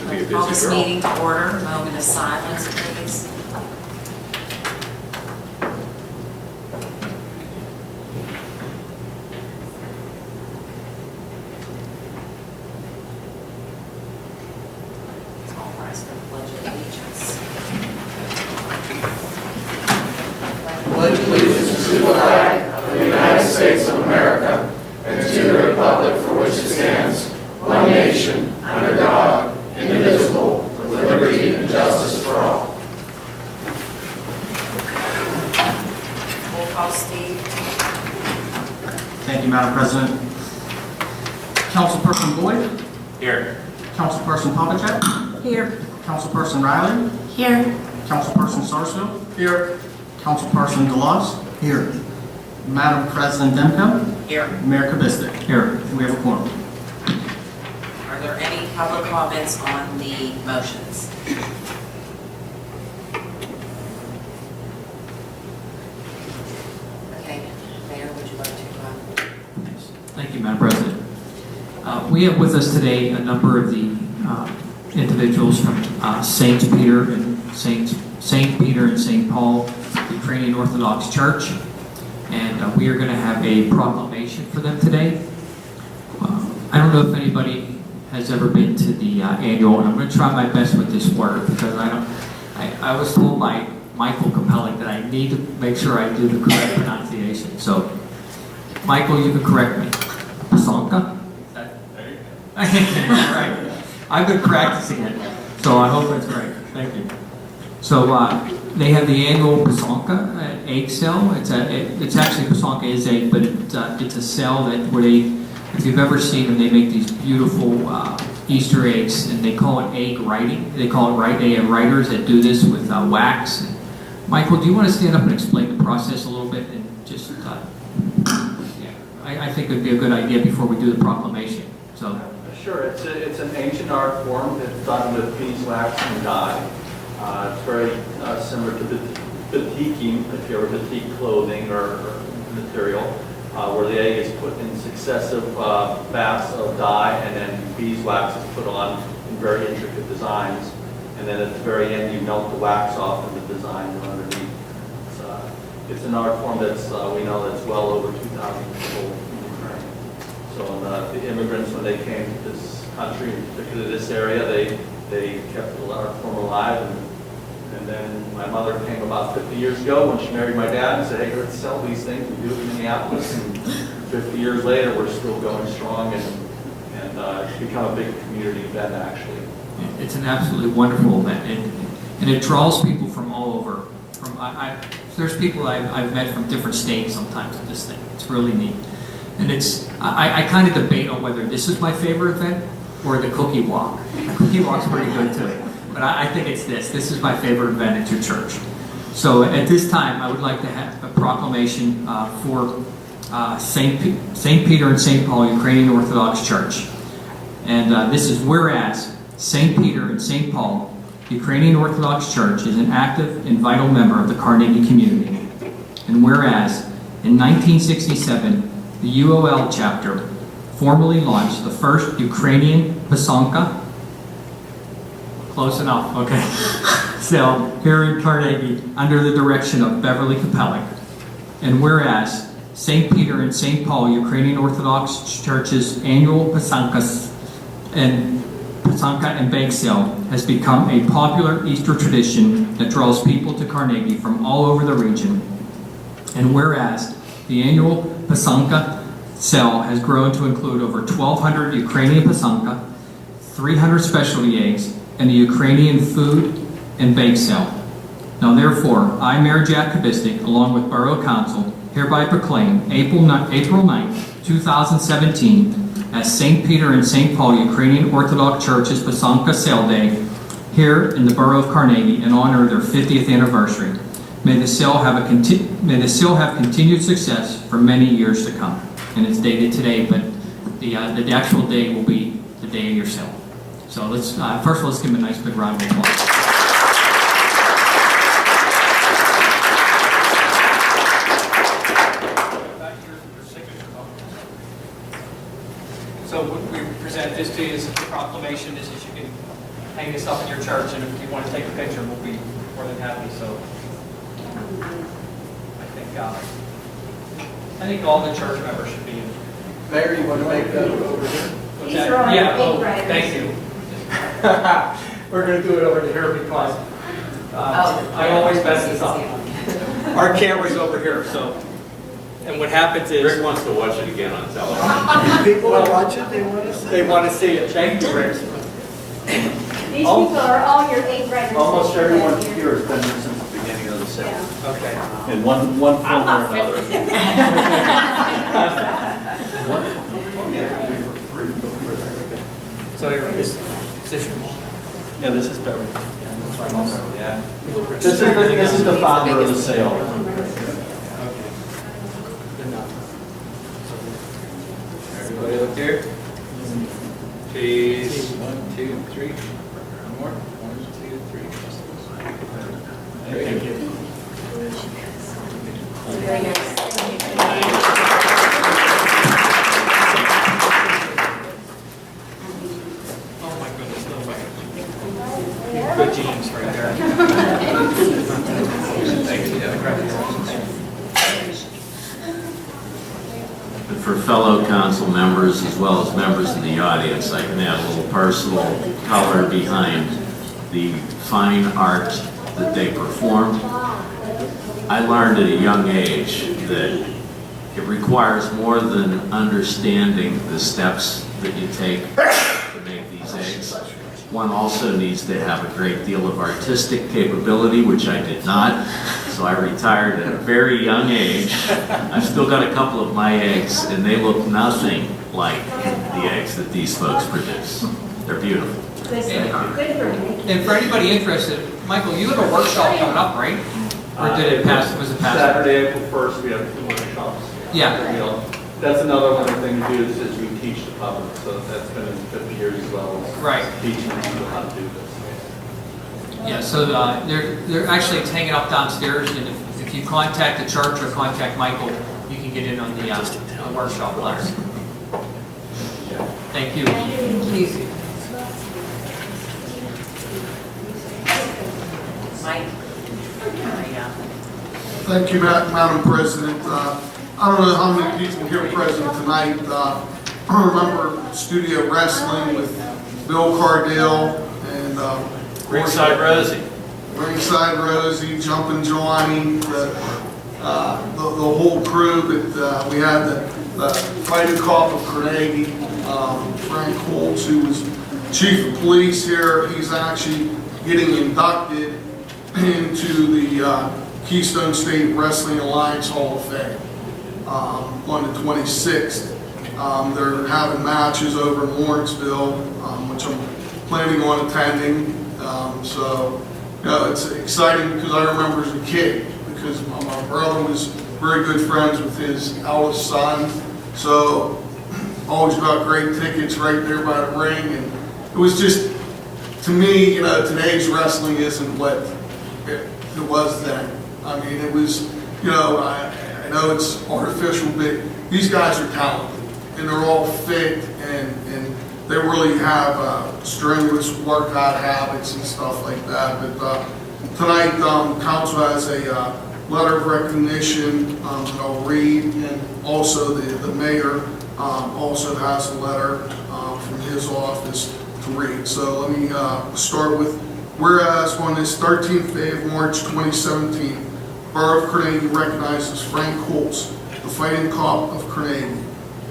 be a busy Call this girl. meeting to order. Moment of silence, please. All rise for the Pledge of Allegiance. Pledge allegiance to the flag of the United States of America and to the republic for which it stands, one nation, under God, indivisible, with liberty and justice for all. Roll call, Steve. Thank you, Madam President. Councilperson Boyd, Here. Councilperson Pavlicek, Here. Councilperson Riley, Here. Councilperson Sarsfield. Here. Councilperson DeLoss. Here. Madam President Demko, Here. Mayor Kubistik. Here. We have a quorum. Are there any public comments on the motions? Okay, Mayor, would you like to? Thank you, Madam President. We have with us today a number of the individuals from Saint Peter and St. Paul Ukrainian Orthodox Church, and we are going to have a proclamation for them today. I don't know if anybody has ever been to the annual, and I'm going to try my best with this word because I was told by Michael Capelli that I need to make sure I do the correct pronunciation. So, Michael, you can correct me. Pasonka? Right. I've been practicing it, so I hope it's right. Thank you. So they have the annual Pasonka egg sale. It's actually Pasonka is egg, but it's a sale that where they, if you've ever seen them, they make these beautiful Easter eggs, and they call it egg writing. They call it right. They have writers that do this with wax. And Michael, do you want to stand up and explain the process a little bit and just? Yeah, I think it would be a good idea before we do the proclamation. So. Sure, it's an ancient art form. It's done with beeswax and dye. It's very similar to batiking, if you ever batik clothing or material, where the egg is put in successive baths of dye, and then beeswax is put on in very intricate designs. And then at the very end, you melt the wax off and the design underneath. It's an art form that's we know that's well over 2,000 years old in Ukraine. So the immigrants, when they came to this country, particularly this area, they kept the art form alive. And then my mother came about 50 years ago when she married my dad and said, hey, let's sell these things. We do it in Minneapolis. And 50 years later, we're still going strong, and it's become a big community event, actually. It's an absolutely wonderful event, and it draws people from all over. There's people I've met from different states sometimes at this thing. It's really neat. And I kind of debate on whether this is my favorite event or the cookie walk. The cookie walk's pretty good too. But I think it's this. This is my favorite event at your church. So at this time, I would like to have a proclamation for St. Peter and St. Paul Ukrainian Orthodox Church. And this is whereas St. Peter and St. Paul Ukrainian Orthodox Church is an active and vital member of the Carnegie community. And whereas in 1967, the UOL chapter formally launched the first Ukrainian Pasonka, close enough, okay, sale here in Carnegie under the direction of Beverly Capelli. And whereas St. Peter and St. Paul Ukrainian Orthodox Church's annual Pasonka and bake sale has become a popular Easter tradition that draws people to Carnegie from all over the region. And whereas the annual Pasonka sale has grown to include over 1,200 Ukrainian Pasonka, 300 specialty eggs, and the Ukrainian food and bake sale. Now therefore, I, Mayor Jack Kubistik, along with Borough Council, hereby proclaim April 9th, 2017 as St. Peter and St. Paul Ukrainian Orthodox Church's Pasonka Sale Day here in the Borough of Carnegie in honor of their 50th anniversary. May the sale have continued success for many years to come. And it's dated today, but the actual day will be the day of your sale. So let's first of all, let's give them a nice big round of applause. So we present this to you as a proclamation, as you can hang this up in your church, and if you want to take a picture, we'll be more than happy, so. I think all the church members should be in. Mayor, you want to make that over here? What's These that? are on Yeah, the oh, big writers. thank you. We're going to do it over here because I always mess this up. Our camera's over here, so, and what happens is. Rick wants to watch it again on television. people are watching, they want to see it. Thank you, Rick. These people are all your 8th graders. Almost everyone here has been here since the beginning of the session. Yeah. Okay. In one form or another. So you're this position. Yeah, this is better. Yeah. This is the founder of the sale. Everybody look here. Cheese. 1, 2, 3. One more. 1, 2, 3. Thank you. Very nice. Oh my goodness, no way. Good genes right there. Thank you. But for fellow council members as well as members in the audience, I can add a little personal color behind the fine art that they performed. I learned at a young age that it requires more than understanding the steps that you take to make these eggs. One also needs to have a great deal of artistic capability, which I did not. So I retired at a very young age. I've still got a couple of my eggs, and they look nothing like the eggs that these folks produce. They're beautiful. Good for me. And for anybody interested, Michael, you have a workshop coming up, right? Or did it pass, was it passed? Saturday, April 1st, we have 2 workshops. Yeah. That's another one of the things we do is we teach the public, so that's been in 50 years as well. Right. Teaching people how to do this. Yeah, so they're actually it's hanging up downstairs, and if you contact the church or contact Michael, you can get in on the workshop letter. Thank you. Mike? Yeah. Thank you, Madam President. I don't know how many people here present tonight. I remember studio wrestling with Bill Cardale and Ringside Rosie. Ringside Rosie, Jumpin' Johnny, the whole crew. That we had the fighting cop of Carnegie, Frank Holtz, who was chief of police here. He's actually getting inducted into the Keystone State Wrestling Alliance Hall of Fame on the 26th. They're having matches over in Lawrenceville, which I'm planning on attending. So, it's exciting because I remember as a kid, because my brother was very good friends with his eldest son. So, always got great tickets right there by the ring. And it was just, to me, today's wrestling isn't what it was then. I mean, it was, I know it's artificial, but these guys are talented, and they're all fit, and they really have strenuous workout habits and stuff like that. But tonight, council has a letter of recognition that I'll read, and also the mayor also has a letter from his office to read. So let me start with, whereas on this 13th day of March 2017, Borough of Carnegie recognizes Frank Holtz, the fighting cop of Carnegie,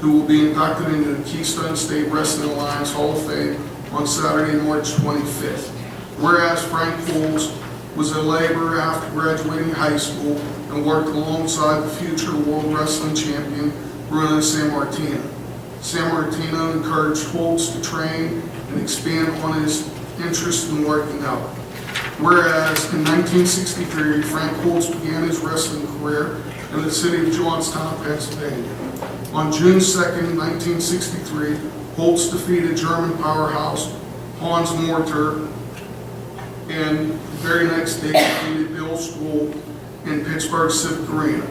who will be inducted into the Keystone State Wrestling Alliance Hall of Fame on Saturday, March 25th. Whereas Frank Holtz was a laborer after graduating high school and worked alongside the future world wrestling champion, Bruno Sammartino. Sammartino encouraged Holtz to train and expand on his interest in working out. Whereas in 1963, Frank Holtz began his wrestling career in the city of Johnstown, Pennsylvania. On June 2nd, 1963, Holtz defeated German powerhouse Hans Morter, and the very next day defeated Bill Stoll in Pittsburgh Civic Arena.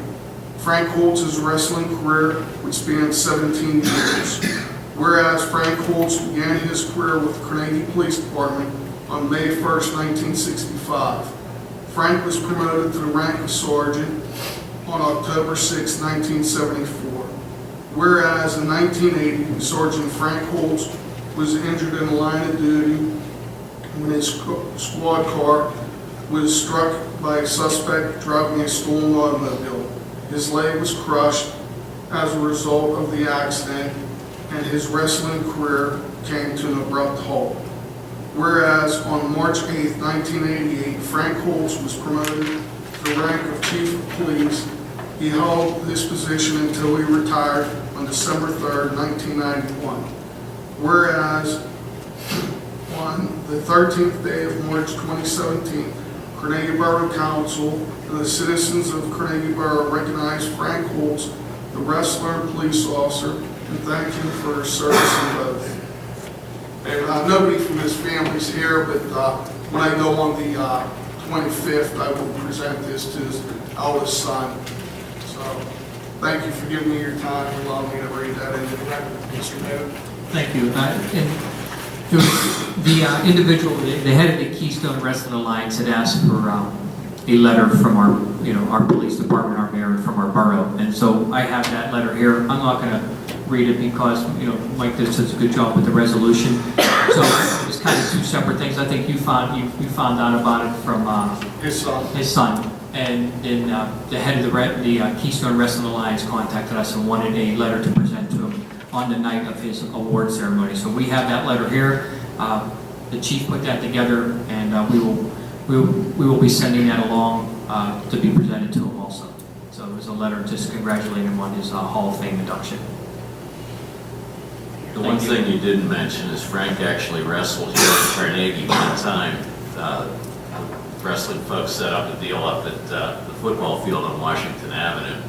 Frank Holtz's wrestling career would span 17 years. Whereas Frank Holtz began his career with the Carnegie Police Department on May 1st, 1965. Frank was promoted to the rank of sergeant on October 6, 1974. Whereas in 1980, Sergeant Frank Holtz was injured in the line of duty when his squad car was struck by a suspect driving a stolen automobile. His leg was crushed as a result of the accident, and his wrestling career came to an abrupt halt. Whereas on March 8, 1988, Frank Holtz was promoted to the rank of Chief of Police. He held this position until he retired on December 3, 1991. Whereas on the 13th day of March 2017, Carnegie Borough Council and the citizens of Carnegie Borough recognized Frank Holtz, the wrestler and police officer, and thanked him for his service and oath. And nobody from his family's here, but when I go on the 25th, I will present this to his eldest son. So, thank you for giving me your time and allowing me to read that into the record, Mr. Mayor. Thank you. And the individual, the head of the Keystone Wrestling Alliance had asked for a letter from our police department, our mayor, and from our borough. And so I have that letter here. I'm not going to read it because, Mike did such a good job with the resolution. So it's kind of two separate things. I think you found out about it from His son. his son. And then the head of the Keystone Wrestling Alliance contacted us and wanted a letter to present to him on the night of his award ceremony. So we have that letter here. The chief put that together, and we will be sending that along to be presented to him also. So it was a letter just congratulating him on his Hall of Fame induction. The one thing you didn't mention is Frank actually wrestled here at Carnegie one time. Wrestling folks set up a deal up at the football field on Washington Avenue,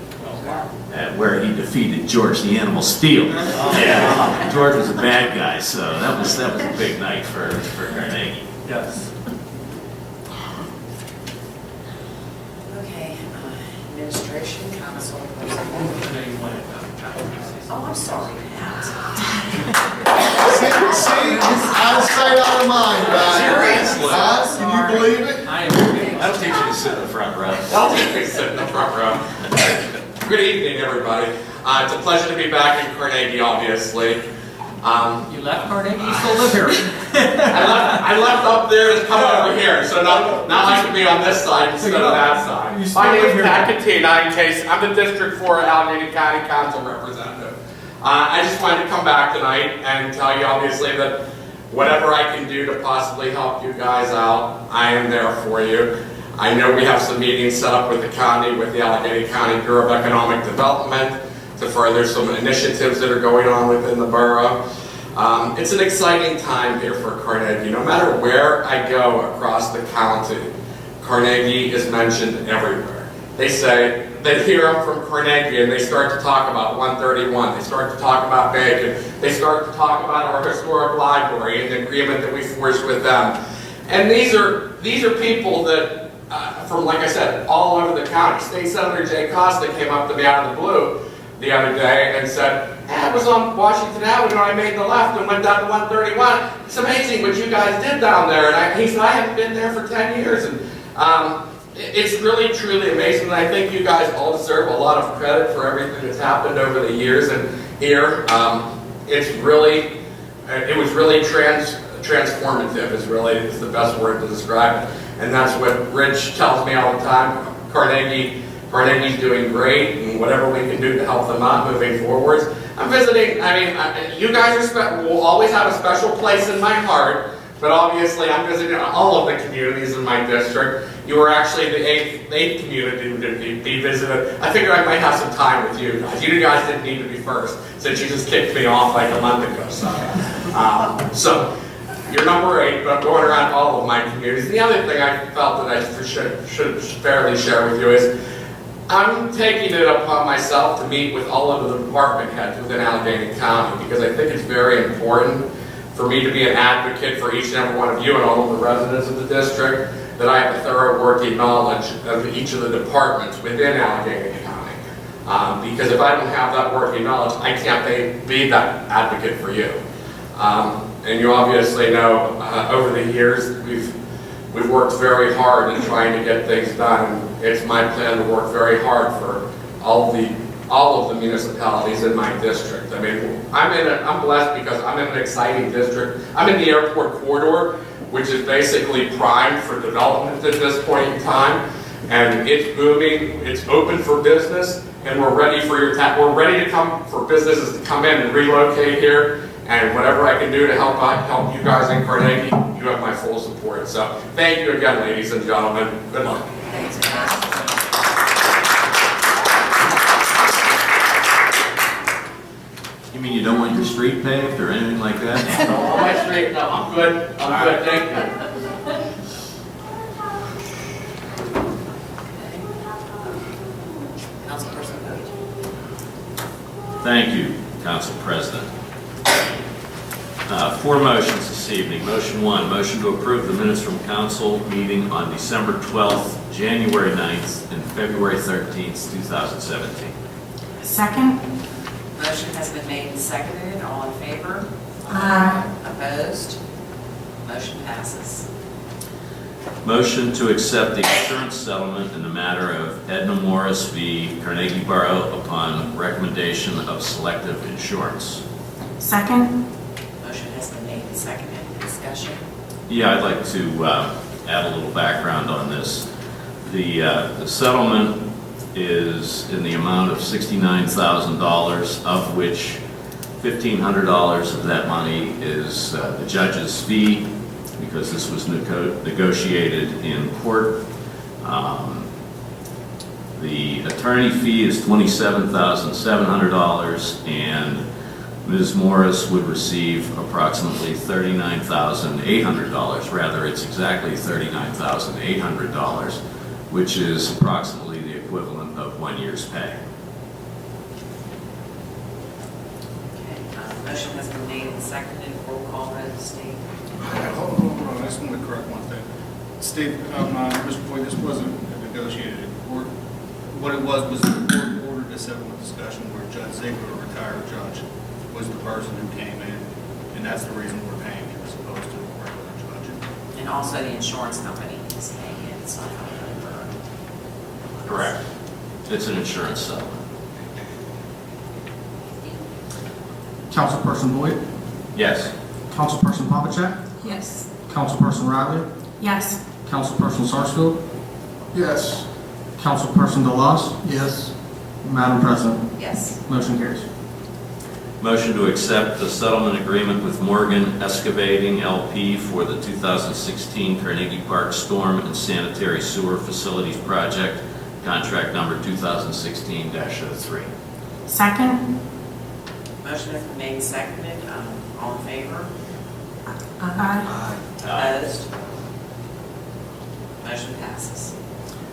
where he defeated George the Animal Steele. Yeah, George was a bad guy, so that was a big night for Carnegie. Yes. Okay, administration, council, oh, I'm sorry, Pat. See, out of sight, out of mind, guys. Seriously? Can you believe it? That'll teach you to sit in the front row. That'll teach me to sit in the front row. Good evening, everybody. It's a pleasure to be back in Carnegie, obviously. You left Carnegie? You still live here? I left up there to come over here, so now I can be on this side instead of that side. My name is Pat Katina, in case I'm the District 4 Allegheny County Council representative. I just wanted to come back tonight and tell you, obviously, that whatever I can do to possibly help you guys out, I am there for you. I know we have some meetings set up with the county, with the Allegheny County Bureau of Economic Development, to further some initiatives that are going on within the borough. It's an exciting time here for Carnegie. No matter where I go across the county, Carnegie is mentioned everywhere. They say, they hear I'm from Carnegie and they start to talk about 131, they start to talk about Bacon, they start to talk about our historic library and the agreement that we forged with them. And these are people that, from, like I said, all over the county. State Senator Jay Costa came up to me out of the blue the other day and said, hey, I was on Washington Avenue and I made the left and went down to 131. It's amazing what you guys did down there. And he said, I haven't been there for 10 years. And it's really, truly amazing. And I think you guys all deserve a lot of credit for everything that's happened over the years. And here, it was really transformative is the best word to describe it. And that's what Rich tells me all the time. Carnegie's doing great, and whatever we can do to help them out moving forwards. I'm visiting, you guys will always have a special place in my heart, but obviously I'm visiting all of the communities in my district. You were actually the eighth community to be visited. I figured I might have some time with you guys. You guys didn't need to be first, since you just kicked me off like a month ago. So you're number 8, but I'm going around all of my communities. The other thing I felt that I should fairly share with you is, I'm taking it upon myself to meet with all of the department heads within Allegheny County, because I think it's very important for me to be an advocate for each and every one of you and all of the residents of the district, that I have a thorough working knowledge of each of the departments within Allegheny County. Because if I don't have that working knowledge, I can't be that advocate for you. And you obviously know, over the years, we've worked very hard in trying to get things done. It's my plan to work very hard for all of the municipalities in my district. I mean, I'm blessed because I'm in an exciting district. I'm in the airport corridor, which is basically primed for development at this point in time. And it's booming, it's open for business, and we're ready for businesses to come in and relocate here. And whatever I can do to help you guys in Carnegie, you have my full support. So thank you again, ladies and gentlemen. Good luck. Thanks, Matt. You mean you don't want your street paved or anything like that? On my street, no, I'm good, thank you. Councilperson Bode. Thank you, Council President. 4 motions this evening. Motion 1, motion to approve the minutes from council meeting on December 12th, January 9th, and February 13th, 2017. Second? Motion has been made and seconded. All in favor? Aye. Opposed? Motion passes. Motion to accept the insurance settlement in the matter of Edna Morris v. Carnegie Borough upon recommendation of Selective Insurance. Second? Motion has been made and seconded. Discussion? Yeah, I'd like to add a little background on this. The settlement is in the amount of $69,000, of which $1,500 of that money is the judge's fee, because this was negotiated in court. The attorney fee is $27,700, and Ms. Morris would receive approximately $39,800. Rather, it's exactly $39,800, which is approximately the equivalent of 1 year's pay. Okay, motion has been made and seconded. Roll call vote, Steve. Hold on, I just want to correct one thing. Steve, Mr. Boyd, this wasn't negotiated in court. What it was the court ordered a settlement discussion where Judge Ziegler, a retired judge, was the person who came in, and that's the reason we're paying him as opposed to a regular judge. And also the insurance company is paying it, so I don't know. Correct. It's an insurance settlement. Councilperson Boyd, Yes. Councilperson Papachek, Yes. Councilperson Riley, Yes. Councilperson Sarsfield, Yes. Councilperson DeLoss, Yes. Madam President. Yes. Motion carries. Motion to accept the settlement agreement with Morgan Excavating LP for the 2016 Carnegie Park Storm and Sanitary Sewer Facilities Project, contract number 2016-03. Second? Motion has been made and seconded. All in favor? Aye. Opposed? Motion passes.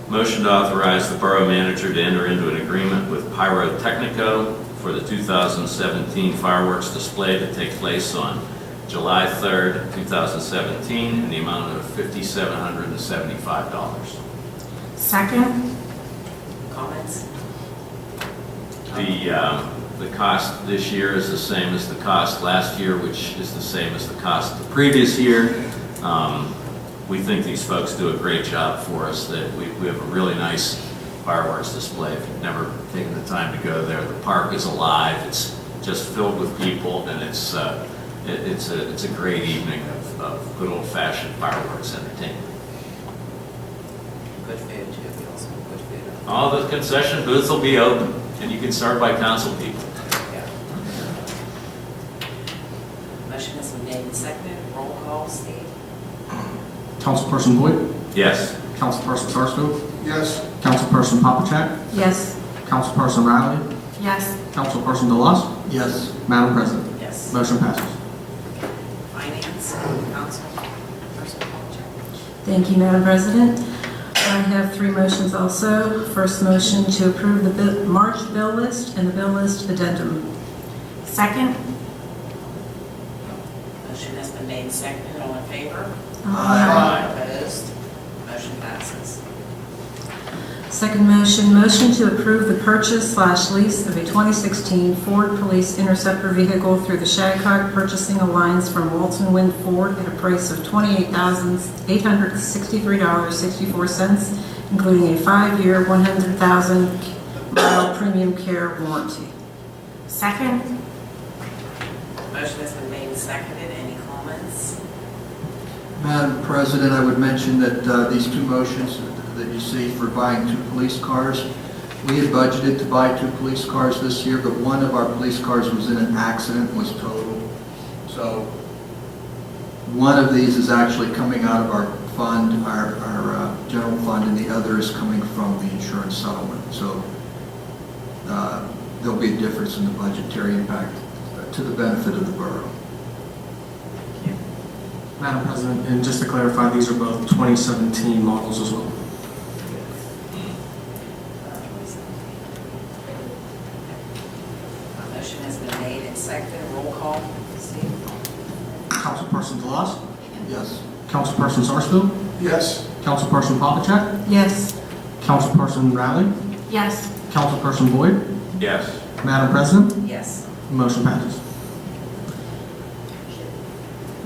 Motion to authorize the borough manager to enter into an agreement with Pyrotechnico for the 2017 fireworks display to take place on July 3rd, 2017, in the amount of $5,775. Second? Comments? The cost this year is the same as the cost last year, which is the same as the cost the previous year. We think these folks do a great job for us. That we have a really nice fireworks display. If you've never taken the time to go there, the park is alive. It's just filled with people, and it's a great evening of good old-fashioned fireworks entertainment. Good food, too. We also have good food. All the concession booths will be open, and you can start by council people. Yeah. Motion has been made and seconded. Roll call, Steve. Councilperson Boyd, Yes. Councilperson Sarsfield, Yes. Councilperson Papachek, Yes. Councilperson Riley, Yes. Councilperson DeLoss, Yes. Madam President. Yes. Motion passes. Finance, Council, Person Polachek. Thank you, Madam President. I have 3 motions also. First motion to approve the March bill list and the bill list addendum. Second? Motion has been made and seconded. All in favor? Aye. Opposed? Motion passes. Second motion to approve the purchase/lease of a 2016 Ford Police Interceptor vehicle through the Shagcock Purchasing Alliance from Walton Wind Ford at a price of $28,863.64, including a 5-year, 100,000-mile premium care warranty. Second. Motion has been made and seconded. Any comments? Madam President, I would mention that these two motions that you see for buying 2 police cars, we had budgeted to buy 2 police cars this year, but one of our police cars was in an accident, was totaled. So one of these is actually coming out of our fund, our general fund, and the other is coming from the insurance settlement. So there'll be a difference in the budgetary impact to the benefit of the borough. Madam President, and just to clarify, these are both 2017 models as well. Motion has been made and seconded. Roll call. Steve? Councilperson DeLoss, Yes. Councilperson Sarsfield, Yes. Councilperson Papachek, Yes. Councilperson Riley, Yes. Councilperson Boyd. Yes. Madam President, Yes. motion passes.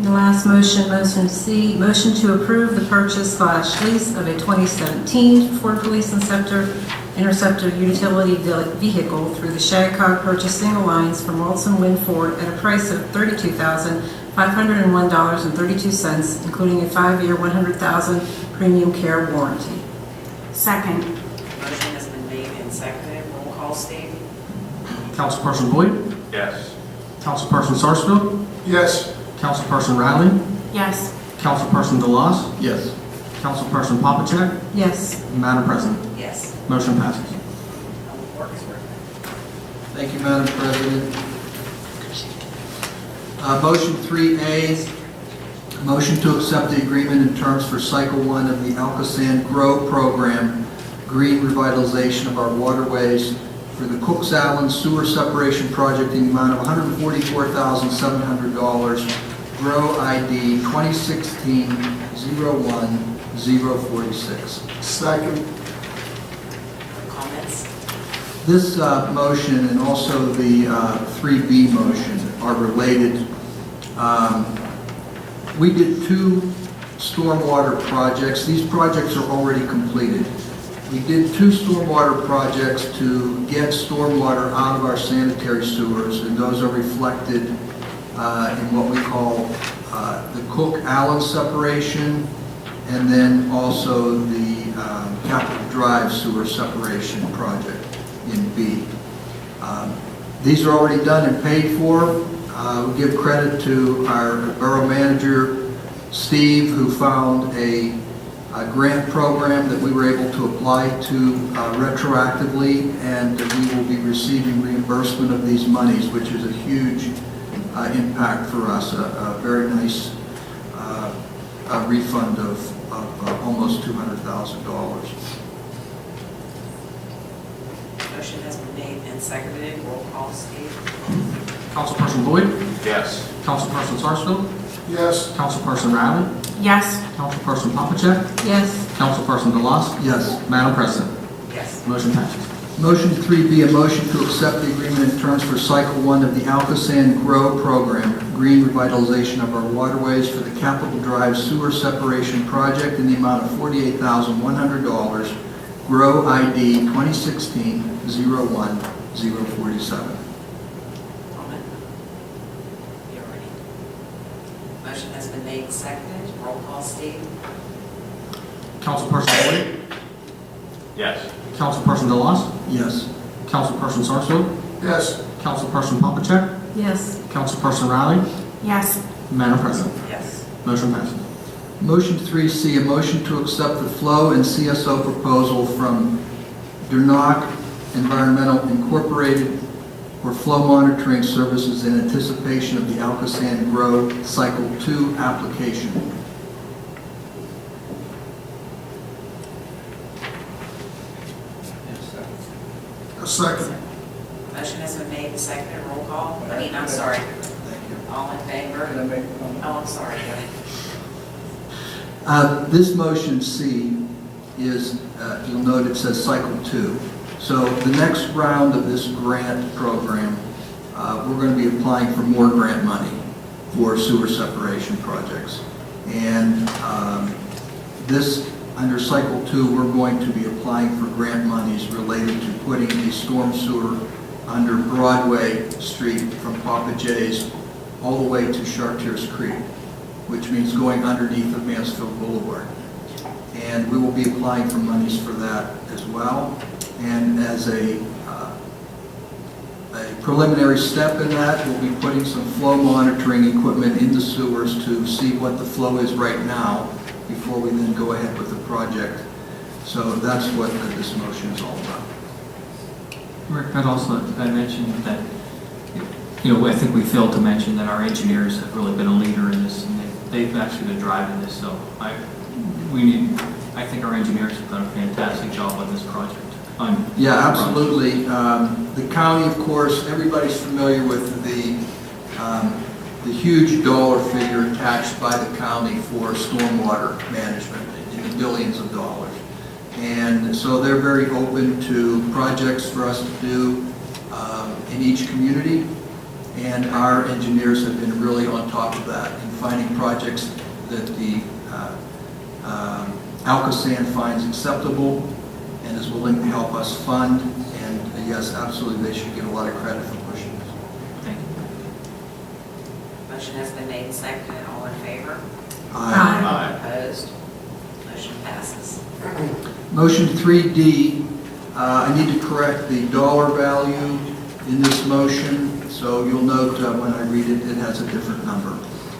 The last motion C, motion to approve the purchase/lease of a 2017 Ford Police Interceptor utility vehicle through the Shagcock Purchasing Alliance from Walton Wind Ford at a price of $32,501.32, including a 5-year, 100,000 premium care warranty. Second. Motion has been made and seconded. Roll call. Steve? Councilperson Boyd, Yes. Councilperson Sarsfield, Yes. Councilperson Riley, Yes. Councilperson DeLoss, Yes. Councilperson Papachek, Yes. Madam President, Yes. motion passes. Public Works Director. Thank you, Madam President. Motion 3A, motion to accept the agreement and terms for Cycle 1 of the Alcoasand Grow Program, green revitalization of our waterways for the Cooks Island Sewer Separation Project in the amount of $144,700, Grow ID 2016-01046. Second. Comments? This motion and also the 3B motion are related. We did 2 stormwater projects. These projects are already completed. We did 2 stormwater projects to get stormwater out of our sanitary sewers, and those are reflected in what we call the Cook Island separation, and then also the Capitol Drive sewer separation project in B. These are already done and paid for. We give credit to our borough manager, Steve, who found a grant program that we were able to apply to retroactively, and we will be receiving reimbursement of these monies, which is a huge impact for us, a very nice refund of almost $200,000. Motion has been made and seconded. Roll call. Steve? Councilperson Boyd, Yes. Councilperson Sarsfield, Yes. Councilperson Riley, Yes. Councilperson Papachek, Yes. Councilperson DeLoss, Yes. Madam President, Yes. motion passes. Motion 3B, a motion to accept the agreement in terms for Cycle 1 of the Alcoasand Grow Program, green revitalization of our waterways for the Capitol Drive Sewer Separation Project in the amount of $48,100, Grow ID 2016-01047. Comment? You're ready. Motion has been made and seconded. Roll call. Steve? Councilperson Boyd, Yes. Councilperson DeLoss, Yes. Councilperson Sarsfield, Yes. Councilperson Papachek, Yes. Councilperson Riley, Yes. Madam President, Yes. motion passes. Motion 3C, a motion to accept the flow and CSO proposal from Durnock Environmental Incorporated for flow monitoring services in anticipation of the Alcoasand Grow Cycle 2 application. A second. Motion has been made and seconded. Roll call. I'm sorry. Thank you. All in favor? Oh, I'm sorry. Go ahead. This motion C is, you'll note it says cycle 2. So the next round of this grant program, we're going to be applying for more grant money for sewer separation projects. And this, under cycle 2, we're going to be applying for grant monies related to putting a storm sewer under Broadway Street from Papa J's all the way to Chartiers Creek, which means going underneath of Mansfield Boulevard. And we will be applying for monies for that as well. And as a preliminary step in that, we'll be putting some flow monitoring equipment in the sewers to see what the flow is right now before we then go ahead with the project. So that's what this motion is all about. Rick, I mentioned that, I think we failed to mention that our engineers have really been a leader in this, and they've actually been driving this, so I think our engineers have done a fantastic job on this project. Yeah, absolutely. The county, of course, everybody's familiar with the huge dollar figure attached by the county for stormwater management in the billions of dollars. And so they're very open to projects for us to do in each community. And our engineers have been really on top of that in finding projects that the Alcosan finds acceptable and is willing to help us fund. And yes, absolutely, they should get a lot of credit for pushing this. Thank you. Motion has been made and seconded. All in favor? Aye. Opposed? Motion passes. Motion 3D, I need to correct the dollar value in this motion, so you'll note when I read it, it has a different number.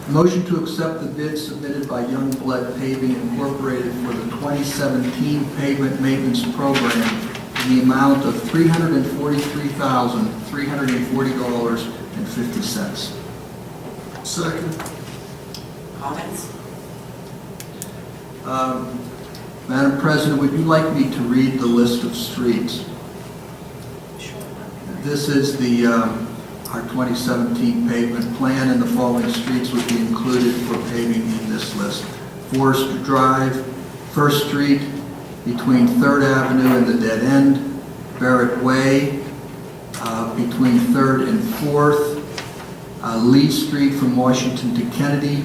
Motion to accept the bid submitted by Youngblood Paving Incorporated for the 2017 pavement maintenance program in the amount of $343,340.50. Second. Comments? Madam President, would you like me to read the list of streets? Sure. This is the our 2017 pavement plan, and the following streets would be included for paving in this list. Forest Drive, 1st Street, between 3rd Avenue and the dead end. Barrett Way, between 3rd and 4th. Lee Street from Washington to Kennedy.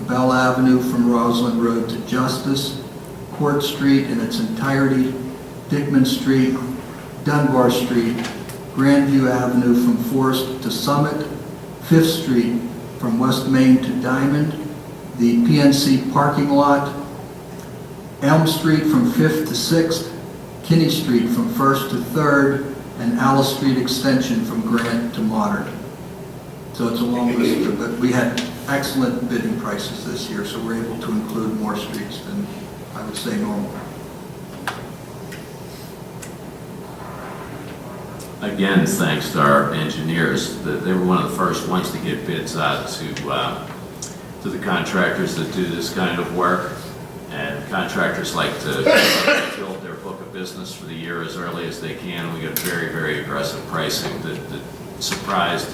Bell Avenue from Roslyn Road to Justice. Court Street in its entirety. Dickman Street, Dunbar Street, Grandview Avenue from Forest to Summit, 5th Street from West Main to Diamond, the PNC parking lot, Elm Street from 5th to 6th, Kinney Street from 1st to 3rd, and Alice Street Extension from Grant to Modern. So it's a long list, but we had excellent bidding prices this year, so we're able to include more streets than I would say normal. Again, thanks to our engineers. They were one of the first ones to get bids out to the contractors that do this kind of work. And contractors like to build their book of business for the year as early as they can. We get very, very aggressive pricing that surprised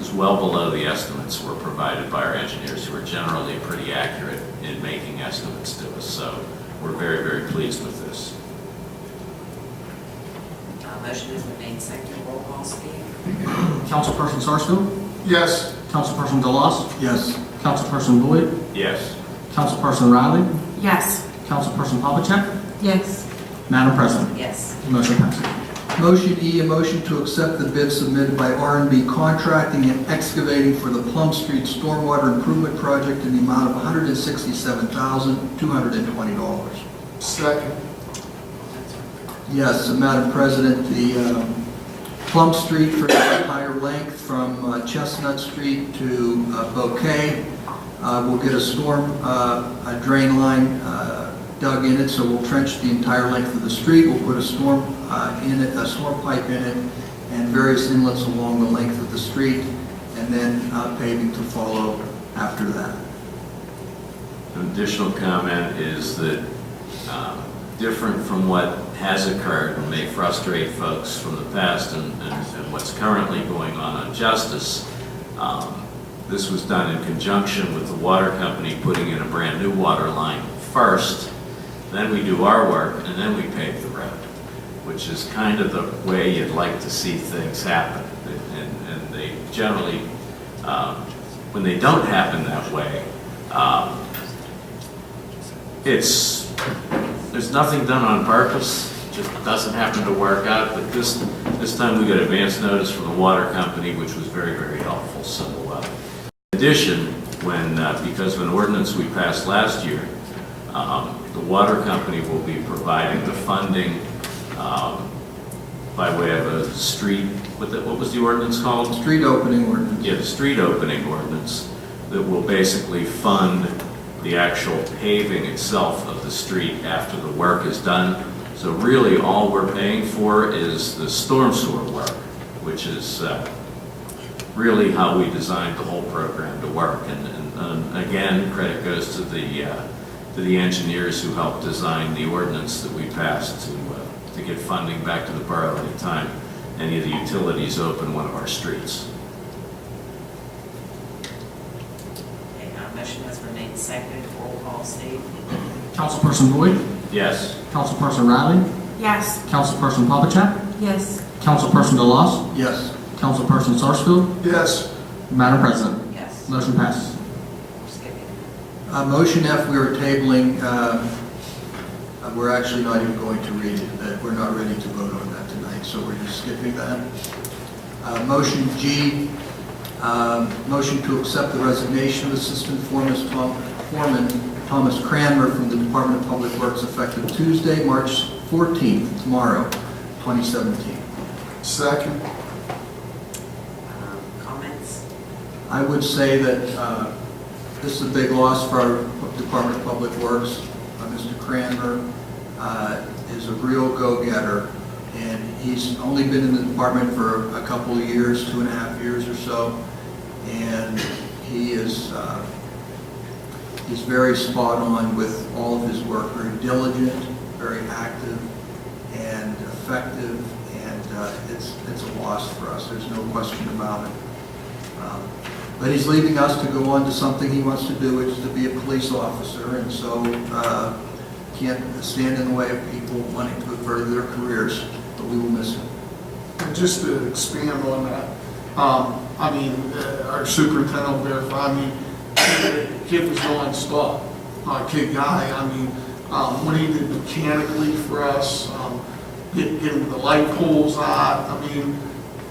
is well below the estimates were provided by our engineers, who are generally pretty accurate in making estimates to us. So we're very, very pleased with this. Motion has been made and seconded. Roll call, Steve. Councilperson Sarsfield? Yes. Councilperson DeLoss? Yes. Councilperson Boyd? Yes. Councilperson Riley? Yes. Councilperson Pavlicek? Yes. Madam President? Yes. Motion passes. Motion E, a motion to accept the bid submitted by R&B Contracting and Excavating for the Plum Street Stormwater Improvement Project in the amount of $167,220. Second. Yes, Madam President, the Plum Street for the entire length from Chestnut Street to Bouquet will get a storm a drain line dug in it, so we'll trench the entire length of the street. We'll put a storm in it, a storm pipe in it, and various inlets along the length of the street, and then paving to follow after that. An additional comment is that different from what has occurred and may frustrate folks from the past and what's currently going on Justice, this was done in conjunction with the water company putting in a brand new water line first. then we do our work, and then we pave the road, which is kind of the way you'd like to see things happen. And they generally, when they don't happen that way, there's nothing done on purpose, just doesn't happen to work out. But this time we got advance notice from the water company, which was very, very helpful. So in addition, because of an ordinance we passed last year, the water company will be providing the funding by way of a street, what was the ordinance called? Street opening ordinance. Yeah, the street opening ordinance that will basically fund the actual paving itself of the street after the work is done. So really all we're paying for is the storm sewer work, which is really how we designed the whole program to work. And again, credit goes to the engineers who helped design the ordinance that we passed to get funding back to the borough anytime any of the utilities open one of our streets. Okay, motion has been made and seconded. Roll call, Steve. Councilperson Boyd? Yes. Councilperson Riley? Yes. Councilperson Papachak? Yes. Councilperson DeLoss? Yes. Councilperson Sarsfield? Yes. Madam President? Yes. Motion passes. We're skipping. Motion F, we are tabling, we're actually not even going to read it, that we're not ready to vote on that tonight, so we're just skipping that. Motion G, motion to accept the resignation of Assistant Foreman Thomas Cranmer from the Department of Public Works effective Tuesday, March 14th, tomorrow, 2017. Second. Comments? I would say that this is a big loss for our Department of Public Works. Mr. Cranmer is a real go-getter, and he's only been in the department for a couple of years, 2.5 years or so, and he's very spot on with all of his work, very diligent, very active, and effective, and it's a loss for us. There's no question about it. But he's leaving us to go on to something he wants to do, which is to be a police officer, and so can't stand in the way of people wanting to further their careers, but we will miss him. And just to expand on that, I mean, our superintendent will verify, I mean, the kid was non-stop, not a kid guy. I mean, when he did mechanically for us, getting the light poles out, I mean,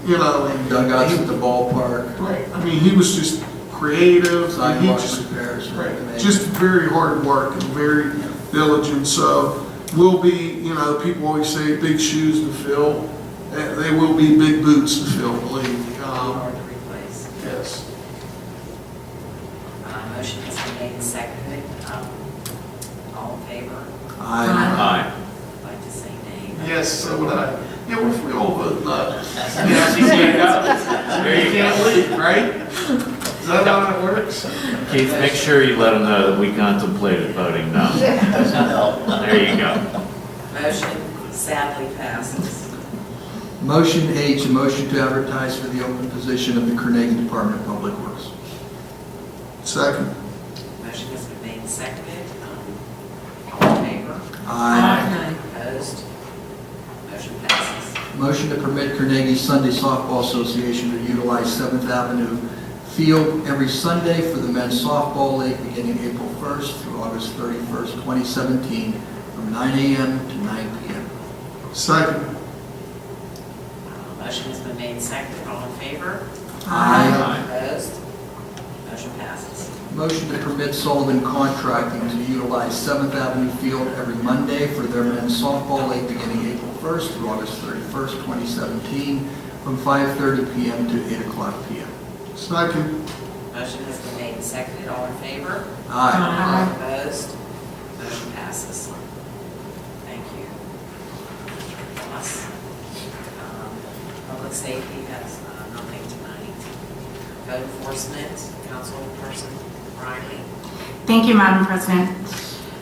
you know, and Dugouts at the ballpark. right. I mean, he was just creative. And he Sidewalk just, repairs. right, just very hard work and very diligent. So we'll be, you know, people always say big shoes to fill. They will be big boots to fill, believe me. Hard to replace. Yes. Motion has been made and seconded. All in favor? Aye. Aye. I'd like to say nay. Yes, so would I. Yeah, what if we all vote no? Yeah, you can't go. You can't leave, right? Is that how it works? Keith, make sure you let them know that we contemplated voting no. There you go. Motion sadly passes. Motion H, a motion to advertise for the open position of the Carnegie Department of Public Works. Second. Motion has been made and seconded. All in favor? Aye. Opposed? Motion passes. Motion to permit Carnegie Sunday Softball Association to utilize 7th Avenue Field every Sunday for the men's softball league beginning April 1st through August 31st, 2017, from 9 a.m. to 9 p.m. Second. Motion has been made and seconded. All in favor? Aye. Opposed? Motion passes. Motion to permit Sullivan Contracting to utilize 7th Avenue Field every Monday for their men's softball league beginning April 1st through August 31st, 2017, from 5:30 p.m. to 8 o'clock p.m. Second. Motion has been made and seconded. All in favor? Aye. Opposed? Motion passes. Thank you. Plus, public safety has nothing tonight. Code enforcement, Councilperson Riley. Thank you, Madam President.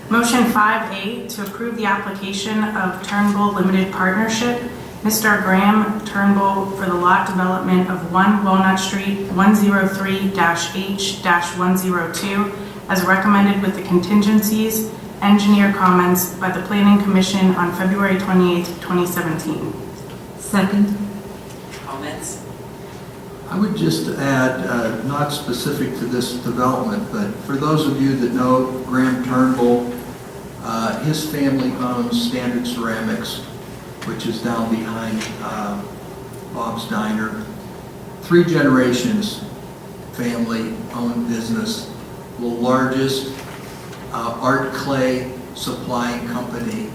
Motion 5A to approve the application of Turnbull Limited Partnership, Mr. Graham Turnbull, for the lot development of 1 Walnut Street, 103-H-102, as recommended with the contingencies engineer comments by the Planning Commission on February 28, 2017. Second. Comments? I would just add, not specific to this development, but for those of you that know Graham Turnbull, his family owns Standard Ceramics, which is down behind Bob's Diner. 3 generations family-owned business, the largest art clay supplying company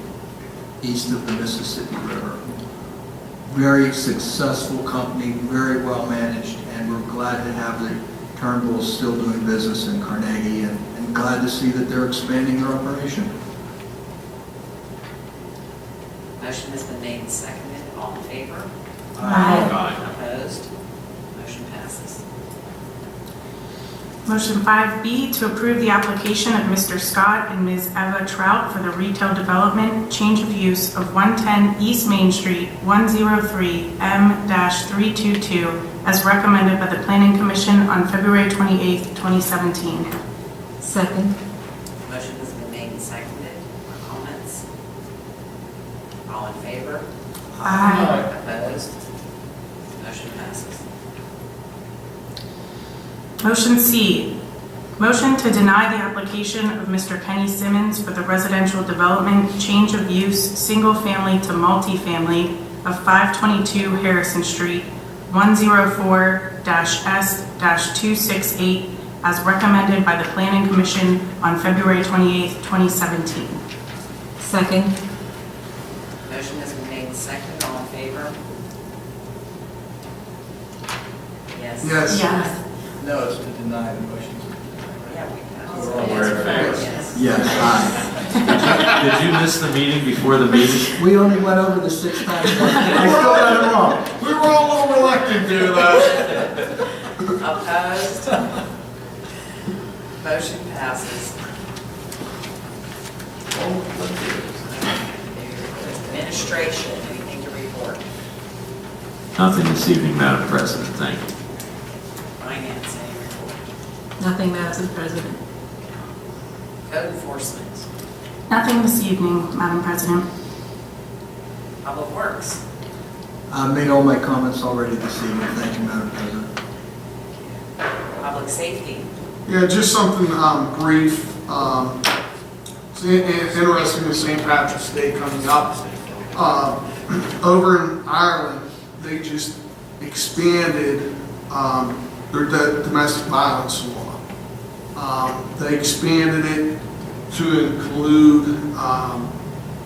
east of the Mississippi River. Very successful company, very well managed, and we're glad to have the Turnbulls still doing business in Carnegie, and glad to see that they're expanding their operation. Motion has been made and seconded. All in favor? Aye. Opposed? Motion passes. Motion 5B to approve the application of Mr. Scott and Ms. Eva Trout for the retail development change of use of 110 East Main Street, 103 M-322, as recommended by the Planning Commission on February 28, 2017. Second. Motion has been made and seconded. Comments? All in favor? Aye. Opposed? Motion passes. Motion C, motion to deny the application of Mr. Kenny Simmons for the residential development change of use single-family to multifamily of 522 Harrison Street, 104-S-268, as recommended by the Planning Commission on February 28, 2017. Second. Motion has been made and seconded. All in favor? Yes. Yes. Yes. No, it's to deny the motion. Yeah, we can. We're in favor. Yes. Yes, aye. Did you miss the meeting before the meeting? We only went over the 6 times. I still got it wrong. We were all reluctant to do that. Opposed? Motion passes. Administration, anything to report? Nothing this evening, Madam President. Thank you. Finance, any report? Nothing, Madam President. Code enforcement? Nothing this evening, Madam President. Public Works? I made all my comments already this evening. Thank you, Madam President. Public Safety? Yeah, just something brief. It's interesting with St. Patrick's Day coming up. Over in Ireland, they just expanded their domestic violence law. They expanded it to include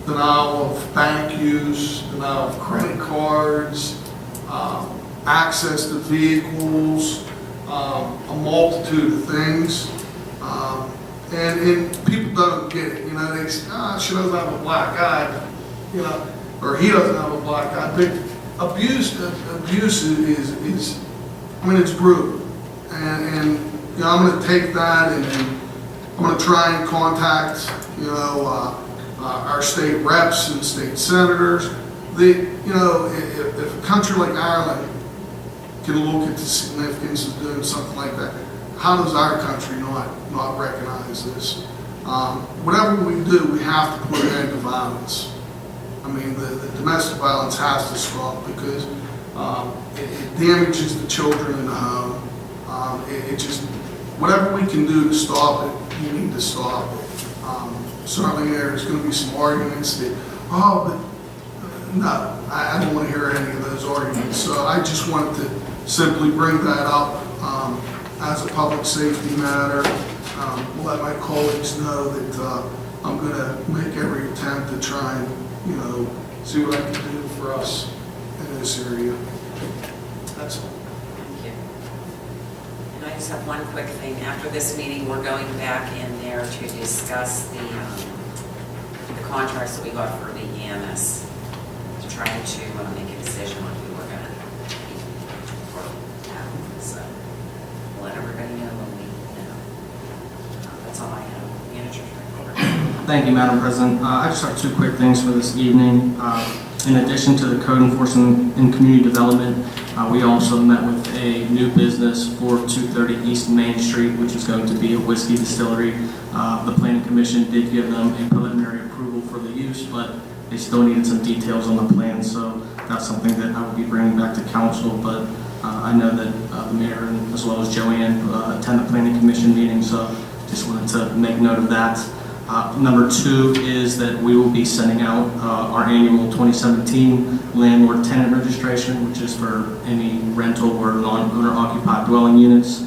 denial of bank use, denial of credit cards, access to vehicles, a multitude of things. And people don't get it. You know, they say, she doesn't have a black eye, you know, or he doesn't have a black eye. But abuse is I mean, it's brutal. And you know, I'm going to take that and I'm going to try and contact, you know, our state reps and state senators. You know, if a country like Ireland can look at the significance of doing something like that, how does our country not recognize this? Whatever we do, we have to put an end to violence. I mean, the domestic violence has to stop because it damages the children in the home. It just, whatever we can do to stop it, we need to stop it. Certainly there's going to be some arguments that, but no, I don't want to hear any of those arguments. So I just wanted to simply bring that up as a public safety matter. Let my colleagues know that I'm going to make every attempt to try and, you know, see what I can do for us in this area. That's all. Thank you. And I just have one quick thing. After this meeting, we're going back in there to discuss the contracts that we got for the EMS, to try to make a decision on who we're going to keep for now. So we'll let everybody know when we know. That's all I have. Manager's report. Thank you, Madam President. I just have 2 quick things for this evening. In addition to the code enforcement and community development, we also met with a new business for 230 East Main Street, which is going to be a whiskey distillery. The planning commission did give them a preliminary approval for the use, but they still needed some details on the plan, so that's something that I will be bringing back to council. But I know that the mayor and as well as Joanne attend the planning commission meeting, so just wanted to make note of that. Number 2 is that we will be sending out our annual 2017 landlord tenant registration, which is for any rental or non-owner occupied dwelling units.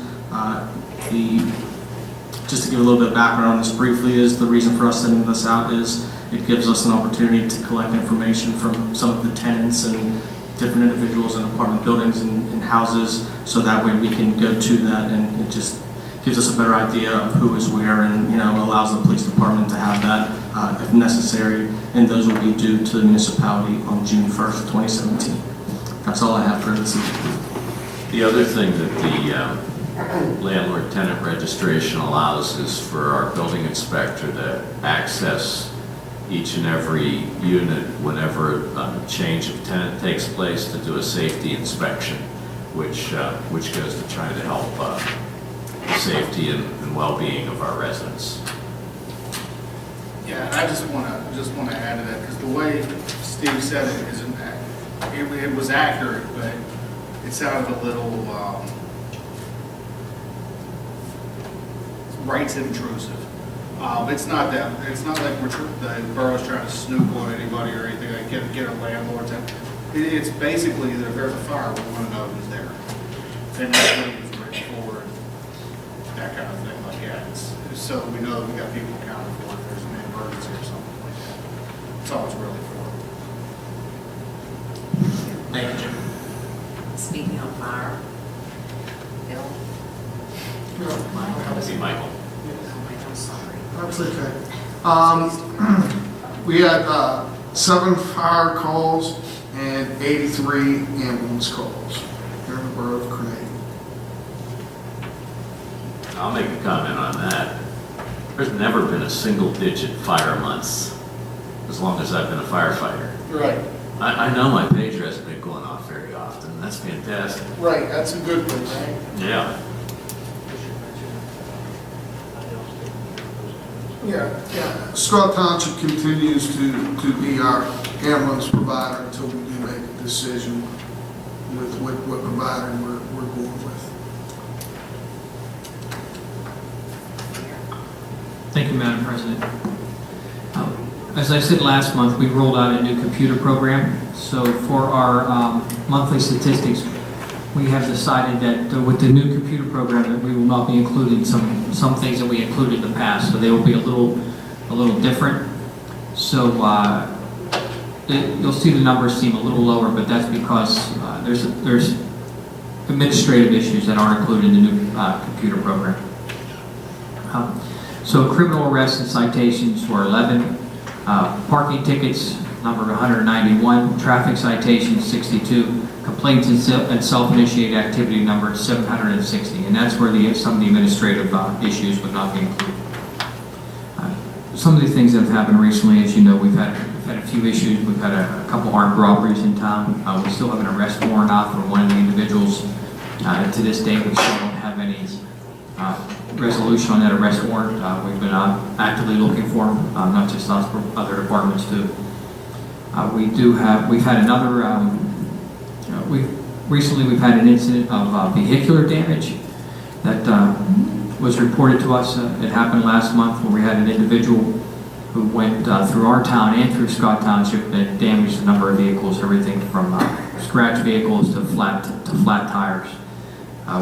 Just to give a little bit of background on this briefly, is the reason for us sending this out is it gives us an opportunity to collect information from some of the tenants and different individuals in apartment buildings and houses, so that way we can go to that, and it just gives us a better idea of who is where, and allows the police department to have that if necessary, and those will be due to the municipality on June 1st, 2017. That's all I have for this evening. The other thing that the landlord tenant registration allows is for our building inspector to access each and every unit whenever a change of tenant takes place, to do a safety inspection, which goes to try to help the safety and well-being of our residents. Yeah, I just want to add to that, because the way Steve said it isn't, it was accurate, but it sounded a little rights intrusive. It's not that. It's not like the borough's trying to snoop on anybody or anything. Like get a landlord. It's basically that if there's a fire, we want to know who's there. And that's what it was written for, that kind of thing. Like, yeah, it's so we know that we got people accounted for if there's an emergency or something like that. That's all it's really for. Thank you, Jim. Speaking of fire, Bill? See, Michael. I'm sorry. That's okay. We had 7 fire calls and 83 ambulance calls here in the borough of Carnegie. I'll make a comment on that. There's never been a single-digit fire month as long as I've been a firefighter. Right. I know my pager hasn't been going off very often. That's fantastic. Right, that's a good thing, right? Yeah. Yeah. Scott Township continues to be our ambulance provider until we do make a decision with what provider we're going with. Thank you, Madam President. As I said last month, we rolled out a new computer program. So for our monthly statistics, we have decided that with the new computer program that we will not be including some things that we included in the past. So they will be a little different. So you'll see the numbers seem a little lower, but that's because there's administrative issues that aren't included in the new computer program. So criminal arrests and citations were 11, parking tickets number 191, traffic citations 62, complaints and self-initiated activity numbered 760, and that's where some of the administrative issues would not be included. Some of the things that have happened recently, as you know, we've had a few issues. We've had a couple armed robberies in town. We still have an arrest warrant out for one of the individuals. To this day, we still don't have any resolution on that arrest warrant. We've been actively looking for them, not just us, but other departments too. We've had another, recently we've had an incident of vehicular damage that was reported to us. It happened last month where we had an individual who went through our town and through Scott Township and damaged a number of vehicles, everything from scratch vehicles to flat tires.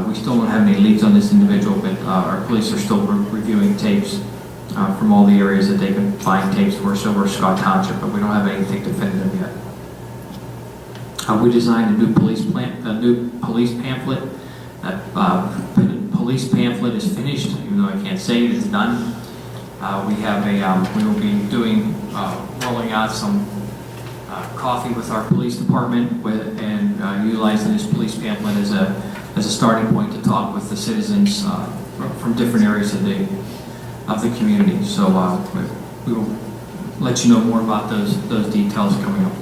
We still don't have any leads on this individual, but our police are still reviewing tapes from all the areas that they can find tapes for, so we're Scott Township, but we don't have anything definitive yet. We designed a new police pamphlet. That police pamphlet is finished, even though I can't say it is done. We will be rolling out some coffee with our police department and utilizing this police pamphlet as a starting point to talk with the citizens from different areas of the community. So we will let you know more about those details coming up.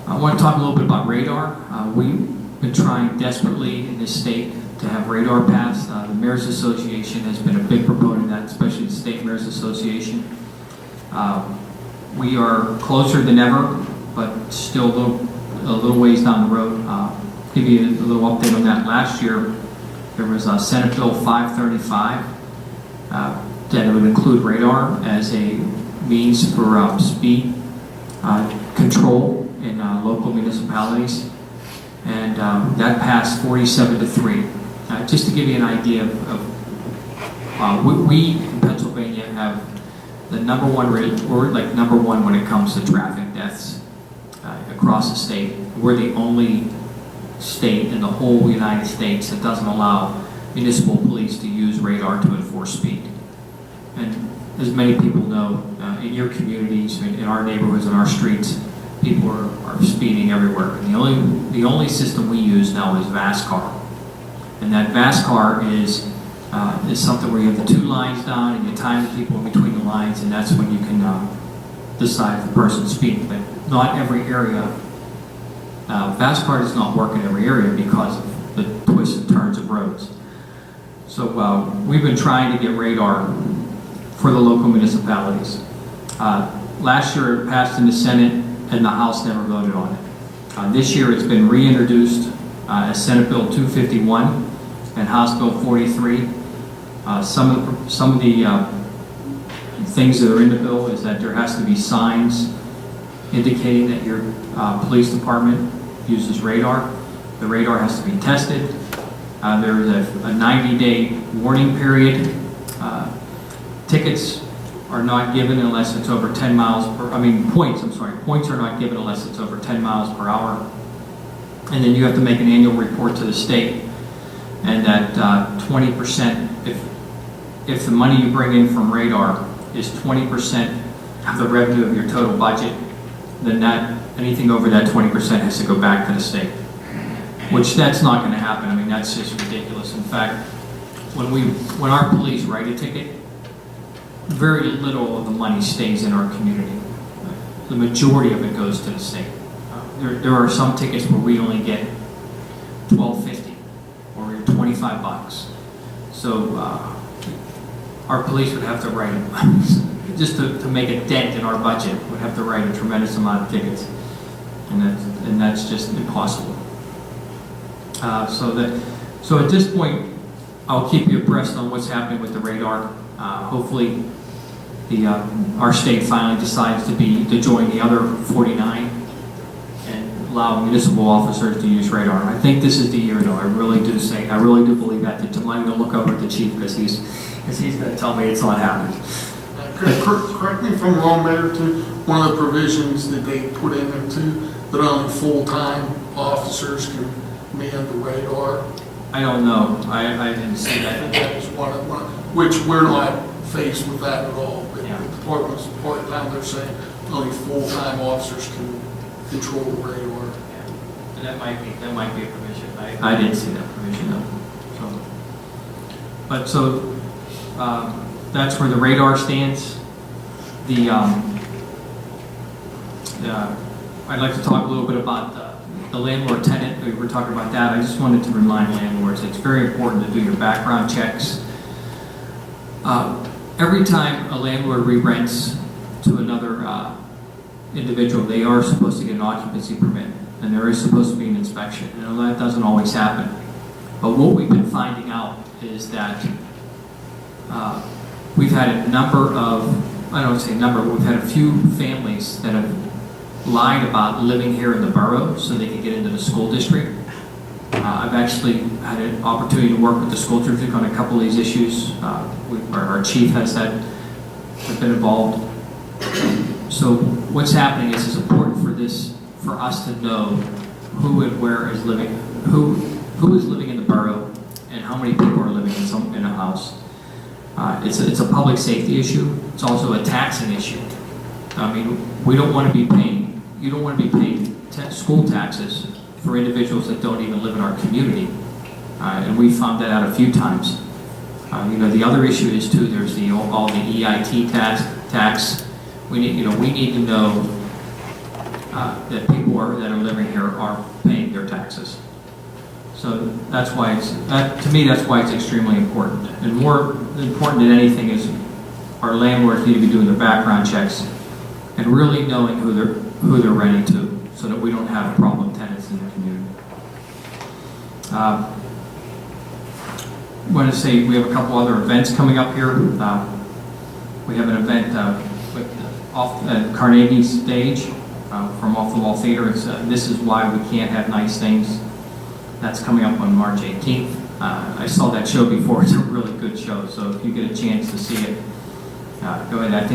I want to talk a little bit about radar. We've been trying desperately in this state to have radar passed. The Mayor's Association has been a big proponent of that, especially the State Mayor's Association. We are closer than ever, but still a little ways down the road. Give you a little update on that. Last year, there was Senate Bill 535 that would include radar as a means for speed control in local municipalities, and that passed 47-3. Just to give you an idea of we in Pennsylvania have the number one rate, or like number one when it comes to traffic deaths across the state. We're the only state in the whole United States that doesn't allow municipal police to use radar to enforce speed. And as many people know, in your communities, in our neighborhoods, in our streets, people are speeding everywhere. And the only system we use now is VASCAR. And that VASCAR is something where you have the two lines down and you time the people in between the lines, and that's when you can decide if the person's speeding. But not every area, VASCAR does not work in every area because of the twists and turns of roads. So we've been trying to get radar for the local municipalities. Last year it passed in the Senate and the House never voted on it. This year it's been reintroduced as Senate Bill 251 and House Bill 43. Some of the things that are in the bill is that there has to be signs indicating that your police department uses radar. The radar has to be tested. There is a 90-day warning period. Tickets are not given unless it's over 10 miles per, points are not given unless it's over 10 miles per hour. And then you have to make an annual report to the state. And that 20%, if the money you bring in from radar is 20% of the revenue of your total budget, then anything over that 20% has to go back to the state. Which that's not going to happen. I mean, that's just ridiculous. In fact, when our police write a ticket, very little of the money stays in our community. The majority of it goes to the state. There are some tickets where we only get $12.50 or $25. So our police would have to write, just to make a dent in our budget, would have to write a tremendous amount of tickets. And that's just impossible. So at this point, I'll keep you abreast on what's happening with the radar. Hopefully, our state finally decides to join the other 49 and allow municipal officers to use radar. I think this is the year, though. I really do believe that. I'm going to look over at the chief because he's going to tell me it's not happening. Correct me if I'm wrong, Mayor, too. One of the provisions that they put in there too, that only full-time officers can man the radar. I don't know. I didn't see that. I think that was one, which we're not faced with that at all. But Yeah. the department's part-time, they're saying only full-time officers can control the radar. Yeah. And that might be a provision. I didn't see that provision though. So that's where the radar stands. I'd like to talk a little bit about the landlord-tenant. We were talking about that. I just wanted to remind landlords it's very important to do your background checks. Every time a landlord re-rents to another individual, they are supposed to get an occupancy permit, and there is supposed to be an inspection. That doesn't always happen. But what we've been finding out is that we've had a number of, I don't say number, we've had a few families that have lied about living here in the borough so they can get into the school district. I've actually had an opportunity to work with the school district on a couple of these issues. Our chief has been involved. So what's happening is it's important for us to know who and where is living, who is living in the borough, and how many people are living in a house. It's a public safety issue. It's also a taxing issue. I mean, you don't want to be paying school taxes for individuals that don't even live in our community. And we found that out a few times. The other issue is too, there's all the EIT tax. We need to know that people that are living here are paying their taxes. So that's why to me, that's why it's extremely important. And more important than anything is our landlords need to be doing their background checks and really knowing who they're renting to, so that we don't have problem tenants in the community. I want to say we have a couple other events coming up here. We have an event off at Carnegie stage from Off the Wall Theater. It's This Is Why We Can't Have Nice Things. That's coming up on March 18th. I saw that show before. It's a really good show, so if you get a chance to see it, go ahead. I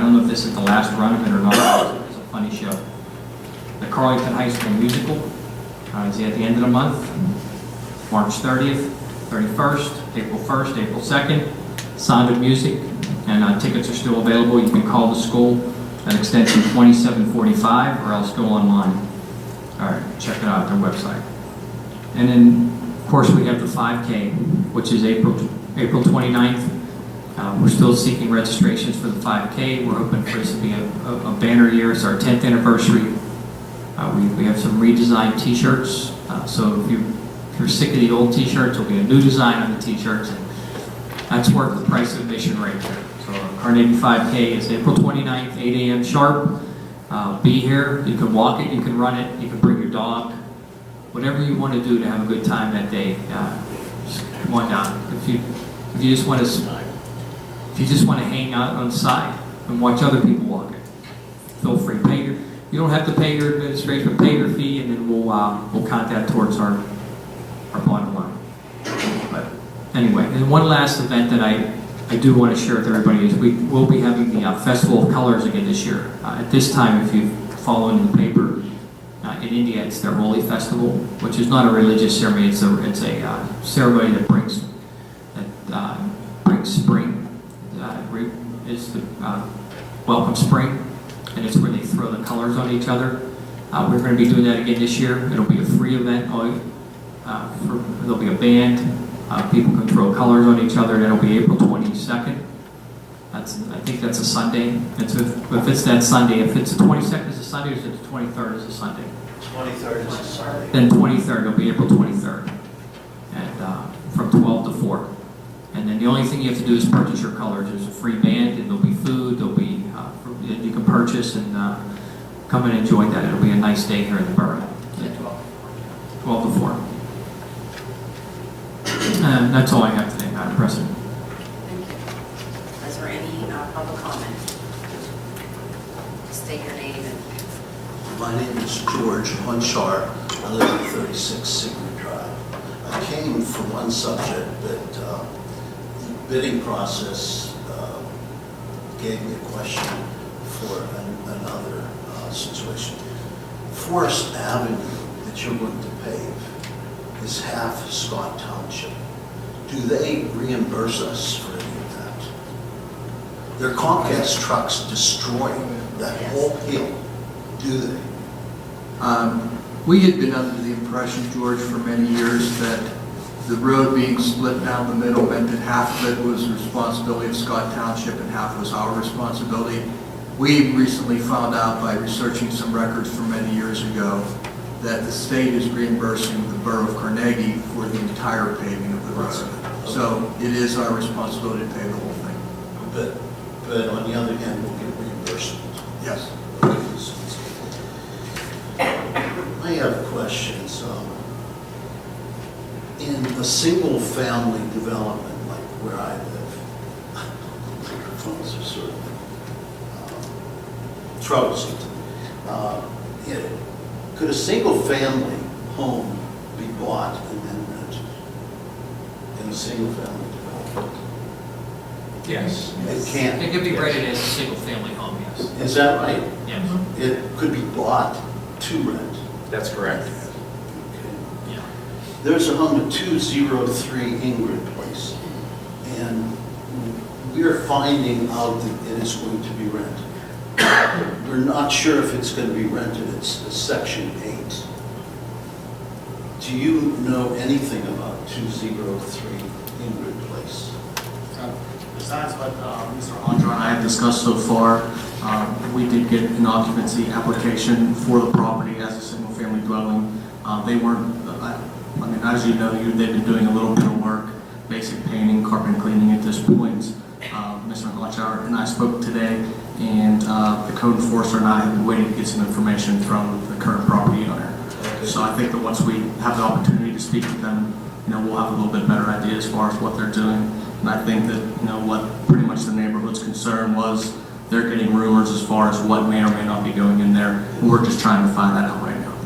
don't know if this is the last run of it or not. It's a funny show. The Carleton High School musical is at the end of the month, March 30th, 31st, April 1st, April 2nd. Sound of Music, and tickets are still available. You can call the school at extension 2745 or else go online. All right, check it out at their website. And then, of course, we have the 5K, which is April 29th. We're still seeking registrations for the 5K. We're hoping for this to be a banner year. It's our 10th anniversary. We have some redesigned T-shirts. So if you're sick of the old T-shirts, there'll be a new design on the T-shirts. And that's worth the price of admission right there. So Carnegie 5K is April 29th, 8 a.m. sharp. Be here. You can walk it. You can run it. You can bring your dog. Whatever you want to do to have a good time that day, just come on down. If you just want to hang out on the side and watch other people walk it, feel free. You don't have to pay your administration, but pay your fee, and then we'll count that towards our bottom line. But anyway, and one last event that I do want to share with everybody is we will be having the Festival of Colors again this year. At this time, if you follow in the paper, in India, it's their Holi festival, which is not a religious ceremony. It's a ceremony that brings spring. It's the welcome spring, and it's where they throw the colors on each other. We're going to be doing that again this year. It'll be a free event. There'll be a band. People can throw colors on each other, and it'll be April 22nd. I think that's a Sunday. If it's that Sunday, if it's the 22nd is a Sunday, or if it's the 23rd is a Sunday? 23rd is a Sunday. Then 23rd, it'll be April 23rd, and from 12 to 4. And then the only thing you have to do is purchase your colors. There's a free band, and there'll be food. There'll be you can purchase and come and enjoy that. It'll be a nice day here in the borough. 12 to 4. And that's all I have today, Madam President. Thank you. Is there any public comment? State your name and... My name is George Hunchar. I live at 36 Sigmund Drive. I came for one subject that the bidding process gave me a question for another situation. Forest Avenue that you're going to pave is half Scott Township. Do they reimburse us for any of that? Their Comcast trucks destroying that whole hill. Do they? We had been under the impression, George, for many years that the road being split down the middle meant that half of it was the responsibility of Scott Township and half was our responsibility. We recently found out by researching some records from many years ago that the state is reimbursing the Borough of Carnegie for the entire paving of the road. So it is our responsibility to pave the whole thing. But on the other hand, we'll get reimbursement. Yes. I have questions. In a single-family development like where I live, microphones are sort of troublesome. Could a single-family home be bought and then rented in a single-family development? Yes. It can. It could be rated as a single-family home, yes. Is that right? Yes. It could be bought to rent. That's correct. Okay. Yeah. There's a home at 203 Ingrid Place, and we're finding out that it is going to be rented. We're not sure if it's going to be rented. It's Section 8. Do you know anything about 203 Ingrid Place? Besides what Mr. Andra and I have discussed so far, We did get an occupancy application for the property as a single-family dwelling. They weren't, I mean, as you know, they've been doing a little bit of work, basic painting, carpet cleaning at this point. Mr. Hotchauer and I spoke today, and the code enforcer and I have been waiting to get some information from the current property owner. So I think that once we have the opportunity to speak with them, we'll have a little bit better idea as far as what they're doing. And I think that, what pretty much the neighborhood's concern was, they're getting rumors as far as what may or may not be going in there. And we're just trying to find that out right now.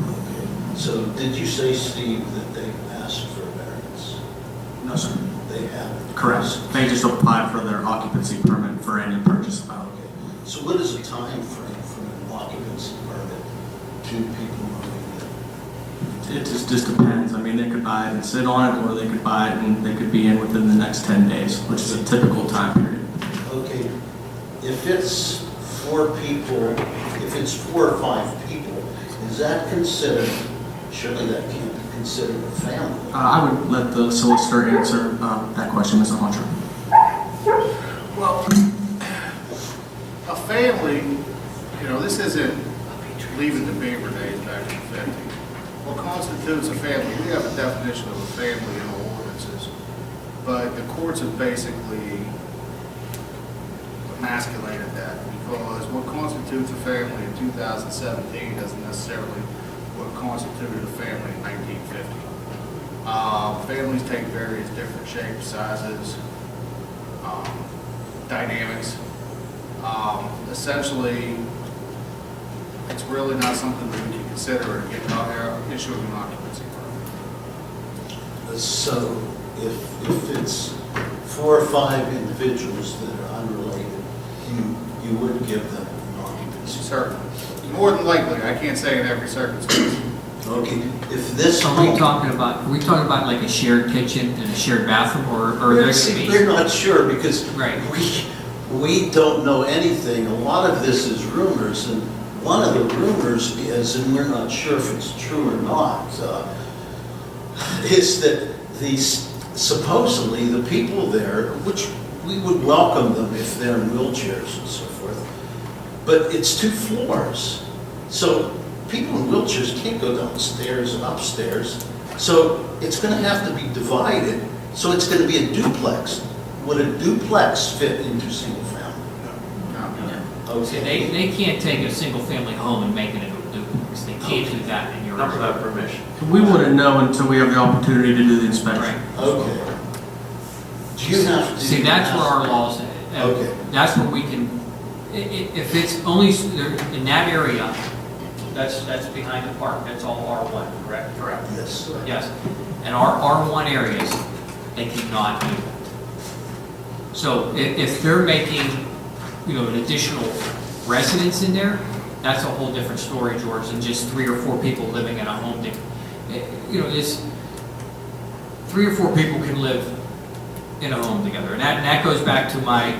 So did you say, Steve, that they asked for a variance? No, sir. They haven't? Correct. They just applied for their occupancy permit for any purchase of house. Okay. So what is the time frame from an occupancy permit to people moving in? It just depends. I mean, they could buy it and sit on it, or they could buy it and they could be in within the next 10 days, which is a typical time period. Okay. If it's 4 people, if it's 4 or 5 people, is that considered, surely that can't be considered a family? I would let the solicitor answer that question, Mr. Hunter. Well, a family, this isn't leaving the paper days back in the 50s. What constitutes a family? We have a definition of a family in our ordinances, but the courts have basically emasculated that, because what constitutes a family in 2017 isn't necessarily what constituted a family in 1950. Families take various different shapes, sizes, dynamics. Essentially, it's really not something that we can consider issuing an occupancy permit. So if it's 4 or 5 individuals that are unrelated, you would give them an occupancy? Certainly. More than likely. I can't say in every circumstance. Okay. If this Are we talking about like a shared kitchen and a shared bathroom, or are there going to be? We're not sure, because Right. we don't know anything. A lot of this is rumors, and one of the rumors is, and we're not sure if it's true or not, is that supposedly the people there, which we would welcome them if they're in wheelchairs and so forth, but it's 2 floors. So people in wheelchairs can't go downstairs and upstairs. So it's going to have to be divided. So it's going to be a duplex. Would a duplex fit into single family? No. See, they can't take a single family home and make it into a duplex. They can't do that in your. Not without permission. We wouldn't know until we have the opportunity to do the inspection. Right. Okay. Do you have to? See, that's where our laws, Okay. that's where we can, if it's only in that area, that's behind the park, that's all R1, correct? Correct. Yes. Yes. And our R1 areas, they cannot do that. So if they're making, an additional residence in there, that's a whole different story, George, than just 3 or 4 people living in a home. It's 3 or 4 people can live in a home together, and that goes back to my.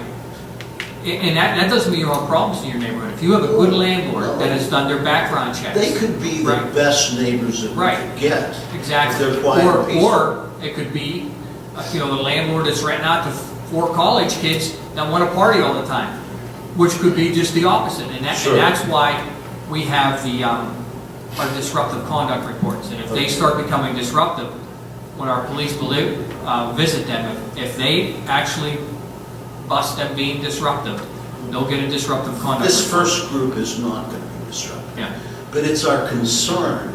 And that doesn't mean you have problems in your neighborhood. If you have a good landlord that has done their background checks, They could be the Right. best neighbors that we Right. could get. exactly, They're quiet and peaceful. or it could be, the landlord that's renting out to 4 college kids that want to party all the time, which could be just the opposite. And Sure. that's why we have our disruptive conduct reports. And if they start becoming disruptive, when our police visit them, if they actually bust them being disruptive, they'll get a disruptive conduct This report. first group is not going to be disruptive. Yeah. But it's our concern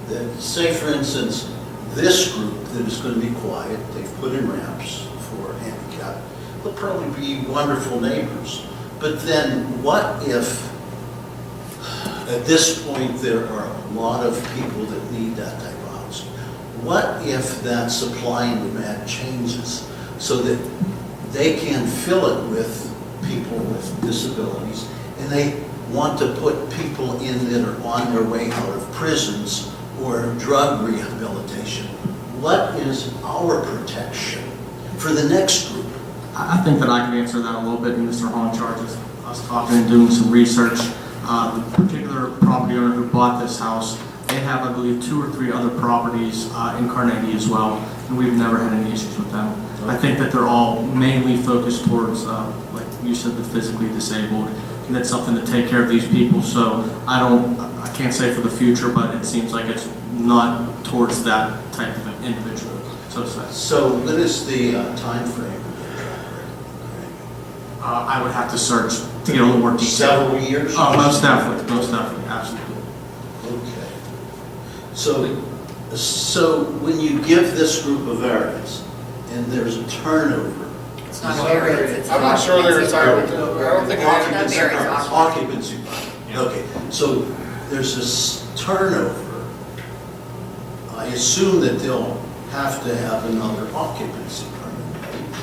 that, say for instance, this group that is going to be quiet, they've put in ramps for handicap, they'll probably be wonderful neighbors. But then what if, at this point, there are a lot of people that need that type of housing? What if that supply and demand changes so that they can fill it with people with disabilities, and they want to put people in that are on their way out of prisons or drug rehabilitation? What is our protection for the next group? I think that I can answer that a little bit, and Mr. Hall in charge of us talking and doing some research. The particular property owner who bought this house, they have, I believe, 2 or 3 other properties in Carnegie as well, and we've never had any issues with them. I think that they're all mainly focused towards, like you said, the physically disabled. did something to take care of these people. So I can't say for the future, but it seems like it's not towards that type of an individual, so to say. So what is the time frame? I would have to search to get a little more detail. Several years? Oh, most definitely, absolutely. Okay. So when you give this group a variance and there's a turnover, It's not a variance, it's I'm not sure there's, I don't think Occupancy. it's occupancy, okay, so there's this turnover, I assume that they'll have to have another occupancy permit,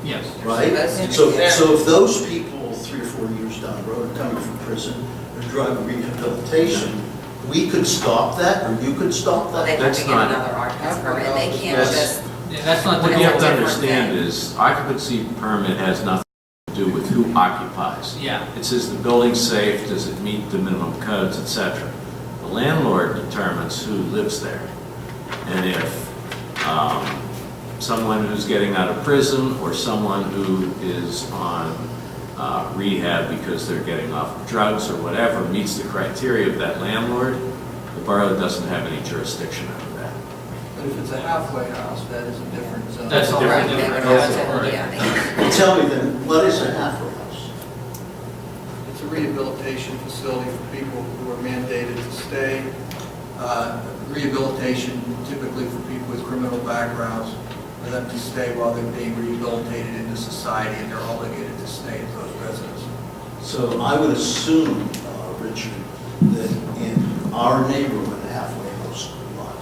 Yes. right? So if those people, 3 or 4 years down the road, are coming from prison, or drug rehabilitation, we could stop that, or you could stop Well, they that? have to That's get not- another occupancy permit, they can't That's- just, Yeah, that's not What the you have to different understand thing. is occupancy permit has nothing to do with who occupies. Yeah. It says the building's safe, does it meet the minimum codes, et cetera. The landlord determines who lives there. And if someone who's getting out of prison or someone who is on rehab because they're getting off of drugs or whatever meets the criteria of that landlord, the borough doesn't have any jurisdiction over that. But if it's a halfway house, that is a different zone. That's a right, different, they- different. yeah, Tell me then, what is a halfway house? It's a rehabilitation facility for people who are mandated to stay. Rehabilitation typically for people with criminal backgrounds, for them to stay while they're being rehabilitated into society, and they're obligated to stay at those residences. So I would assume, Richard, that in our neighborhood, a halfway house lot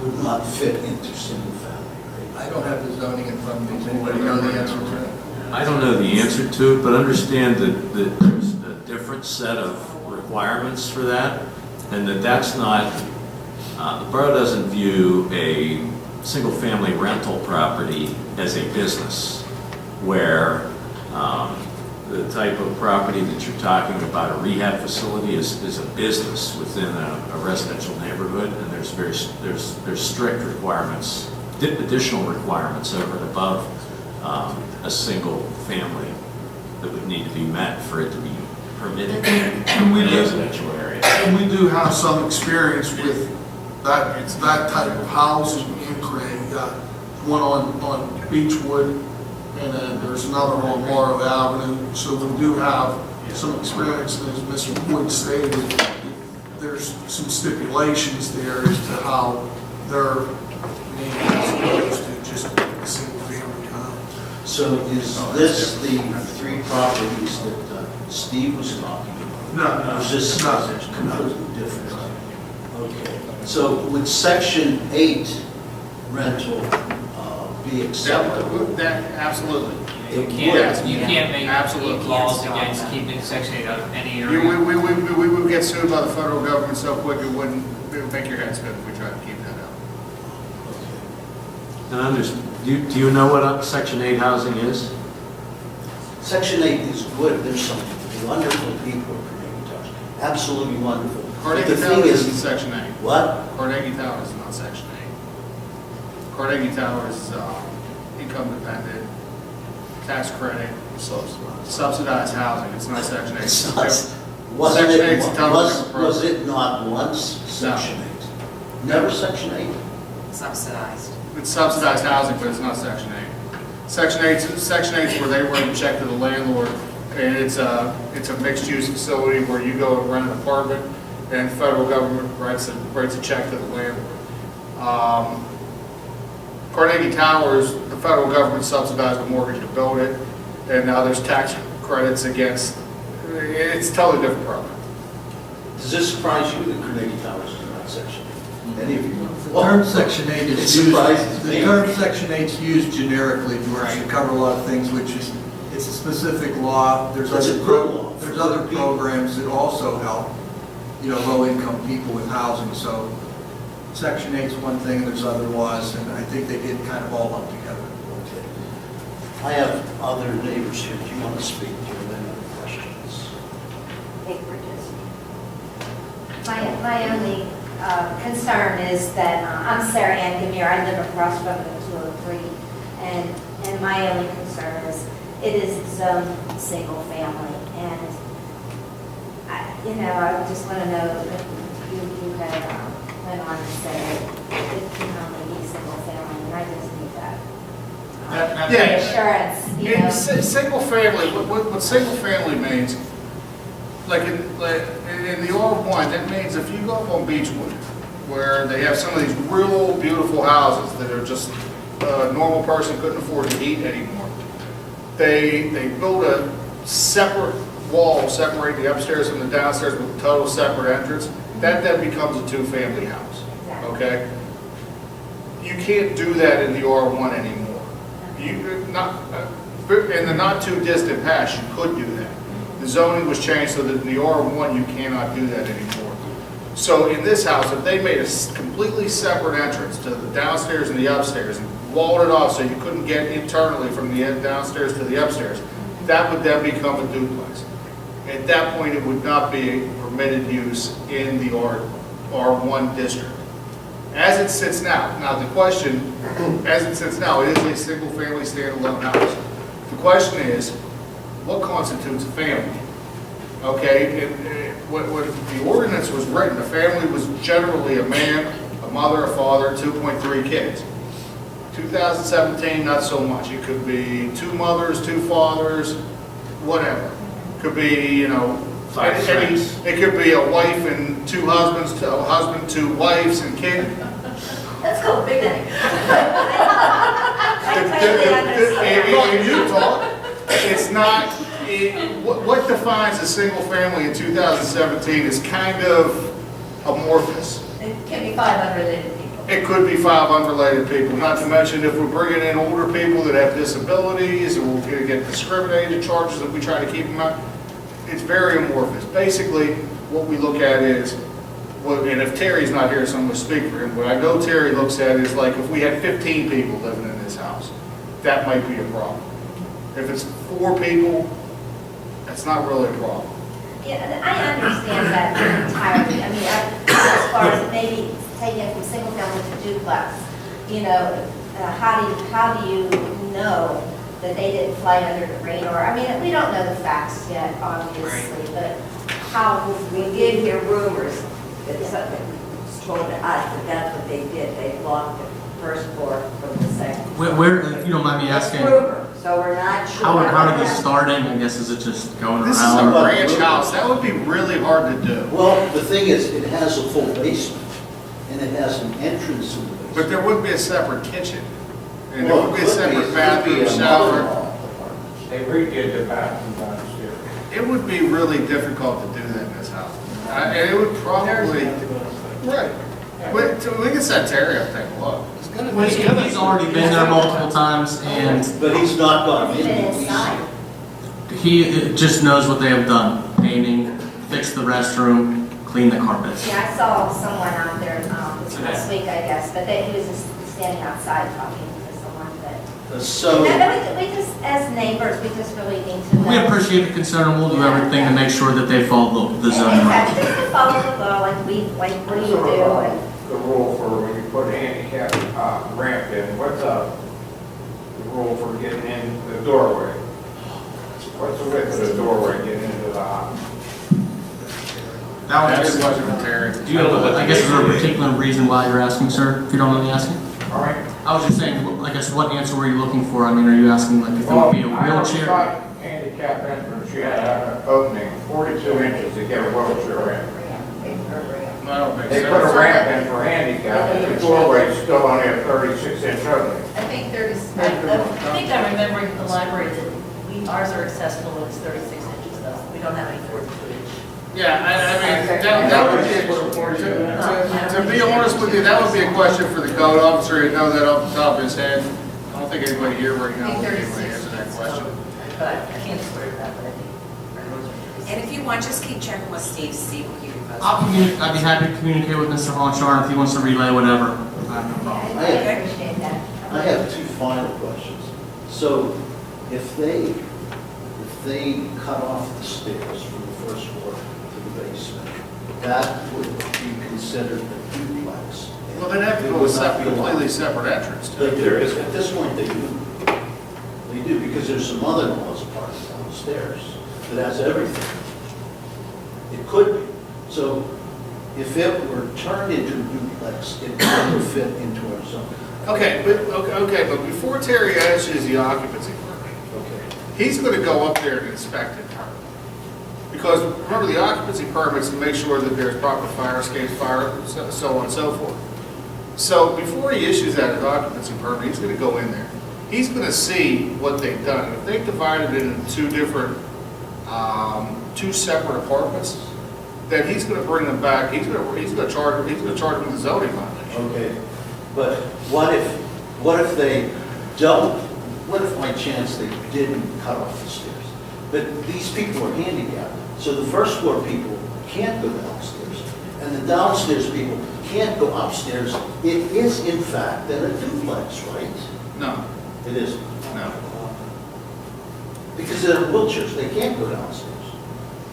would not fit into single family, right? I don't have the zoning in front of me. Does anybody know the answer to that? I don't know the answer to it, but understand that there's a different set of requirements for that, and that's not, the borough doesn't view a single-family rental property as a business, where the type of property that you're talking about, a rehab facility, is a business within a residential neighborhood, and there's strict requirements, additional requirements over and above a single family that would need to be met for it to be permitted in a residential area. And we do have some experience with that, it's that type of housing in Craig. One on Beechwood, and then there's another on Morrow Avenue. So we do have some experience, and as Mr. Boyd stated, there's some stipulations there as to how they're named as opposed to just a single family home. So is this the 3 properties that Steve was talking about? No, Or is this no. completely different? Okay. So would Section 8 rental be acceptable? That, absolutely. You It can't make Absolutely. laws stop against that. keeping Section 8 out of any We area. would get sued by the federal government so quick it would make your head spin if we tried to keep that out. And do you know what Section 8 housing is? Section 8 is good. There's some wonderful people in Carnegie Towers. Absolutely wonderful. But Carnegie the thing Towers is, isn't Section 8. what? Carnegie Towers is not Section 8. Carnegie Towers is income dependent, tax credit, subsidized housing. It's not Section 8. It's not, wasn't Section it, 8's a totally different was program. it not once Section 8? Never Section 8? subsidized. It's subsidized housing, but it's not Section 8. Section 8 is where they write a check to the landlord, and it's a mixed-use facility where you go and rent an apartment, and the federal government writes a check to the landlord. Carnegie Towers, the federal government subsidized the mortgage to build it, and now there's tax credits against, it's a totally different program. Does this surprise you that Carnegie Towers is not Section 8? Any of you? The term Section 8 It is used, surprises me. the term Section 8 is used generically, George, to cover a lot of things, which is, it's a specific law. There's It's a other good law. There's other programs that also help, low-income people with housing. So Section 8 is one thing, and there's other laws, and I think they get kind of all lumped together. Okay. I have other neighbors here. Do you want to speak? Do you have any other questions? My only concern is that, I'm Sarah Ann Gamir, I live across from the 203, and my only concern is, it is zoned single family, and you know, I just want to know if you had went on and said it can only be single family, and I just need that. Yeah. Reassurance, you know. Single family, what single family means, like in the R1, that means if you go up on Beechwood, where they have some of these real beautiful houses that are just, a normal person couldn't afford to heat anymore. They build a separate wall, separate the upstairs from the downstairs with a total separate entrance. That then becomes a two-family house, okay? You can't do that in the R1 anymore. In the not too distant past, you could do that. The zoning was changed so that in the R1 you cannot do that anymore. So in this house, if they made a completely separate entrance to the downstairs and the upstairs and walled it off so you couldn't get internally from the downstairs to the upstairs, that would then become a duplex. At that point, it would not be permitted use in the R1 district. As it sits now the question, as it sits now, it is a single-family standalone house. The question is, what constitutes a family? Okay, when the ordinance was written, a family was generally a man, a mother, a father, 2.3 kids. 2017, not so much. It could be 2 mothers, 2 fathers, whatever. It could be, you know, it could be a wife and 2 husbands, a husband, 2 wives and kids. Let's go big thing. I totally understand. In Utah, it's not, what defines a single family in 2017 is kind of amorphous. It can be 5 unrelated people. It could be 5 unrelated people, not to mention if we're bringing in older people that have disabilities, and we're going to get discriminated charges if we try to keep them out. It's very amorphous. Basically, what we look at is, well, and if Terry's not here, so I'm going to speak for him, what I know Terry looks at is like if we had 15 people living in this house, that might be a problem. If it's 4 people, that's not really a problem. Yeah, I understand that entirely. I mean, as far as maybe taking it from single family to duplex, you know, how do you know that they didn't fly under the radar? I mean, we don't know the facts yet, obviously, but how We did hear rumors that something was told to us that that's what they did. They blocked the first floor from the second. Where, if you don't mind me asking, It's rumor, so we're not sure. how did this start in? I guess is it just going This is a around? ranch house. That would be really hard to do. Well, the thing is, it has a full basement, and it has an entrance in the basement. But there would be a separate kitchen. And there Well, would be a it could separate it could be bathroom, a shower. mother-in-law apartment. They redid the bathroom downstairs. It would be really difficult to do that in this house. And it would probably, right. We can send Terry up, take a look. He's already been there multiple times, and But he's not gone even in. inside? he just knows what they have done: painting, fix the restroom, clean the carpets. Yeah, I saw someone out there this last week, I guess, but he was just standing outside talking to someone, but. So, We just, as neighbors, we just really need to know. We appreciate the concern, and we'll do everything to make sure that they follow the zoning. Exactly, just to follow the law, like what do you do? And The rule for when you put a handicap ramp in, what's the rule for getting in the doorway? What's the width of the doorway getting into the house? That would be a question for Terry. Do you have, I guess, is there a particular reason why you're asking, sir, if you don't mind me asking? All right. I was just saying, I guess, what answer were you looking for? I mean, are you asking, like, if it would be a wheelchair? Handicap entrance, you had to have an opening 42 inches to get a wheelchair in. I don't think so. They put a ramp in for handicap, and the doorway's still only a 36-inch opening. I think I'm remembering the library that ours are accessible when it's 36 inches though. We don't have any 42-inch. Yeah, I mean, that would be, to be honest with you, that would be a question for the code officer. He'd know that off the top of his head. I don't think anybody here right now would be able to answer that question. But I can't swear to that, but I think. And if you want, just keep checking with Steve to see what he proposed. I'd be happy to communicate with Mr. Honchar if he wants to relay whatever. I have no problem. I appreciate that. I have 2 final questions. So, if they cut off the stairs from the first floor to the basement, that would be considered a duplex. Well, they'd have to go with a completely separate entrance to But it. there is, at this point, they do. They do, because there's some mother-in-law's apartment downstairs that has everything. It could be. So if it were turned into a duplex, it would fit into our zone. Okay, but before Terry issues the occupancy permit, Okay. he's gonna go up there and inspect it. Because remember, the occupancy permits to make sure that there's proper fire escapes, so on and so forth. So before he issues that occupancy permit, he's gonna go in there. He's gonna see what they've done. If they've divided it into two separate apartments, then he's gonna bring them back, he's gonna charge them with a zoning violation. Okay, but what if they don't, what if by chance they didn't cut off the stairs? But these people are handicapped, so the first floor people can't go downstairs, and the downstairs people can't go upstairs. It is in fact then a duplex, right? No, It is. no. Because they're in wheelchairs, they can't go downstairs.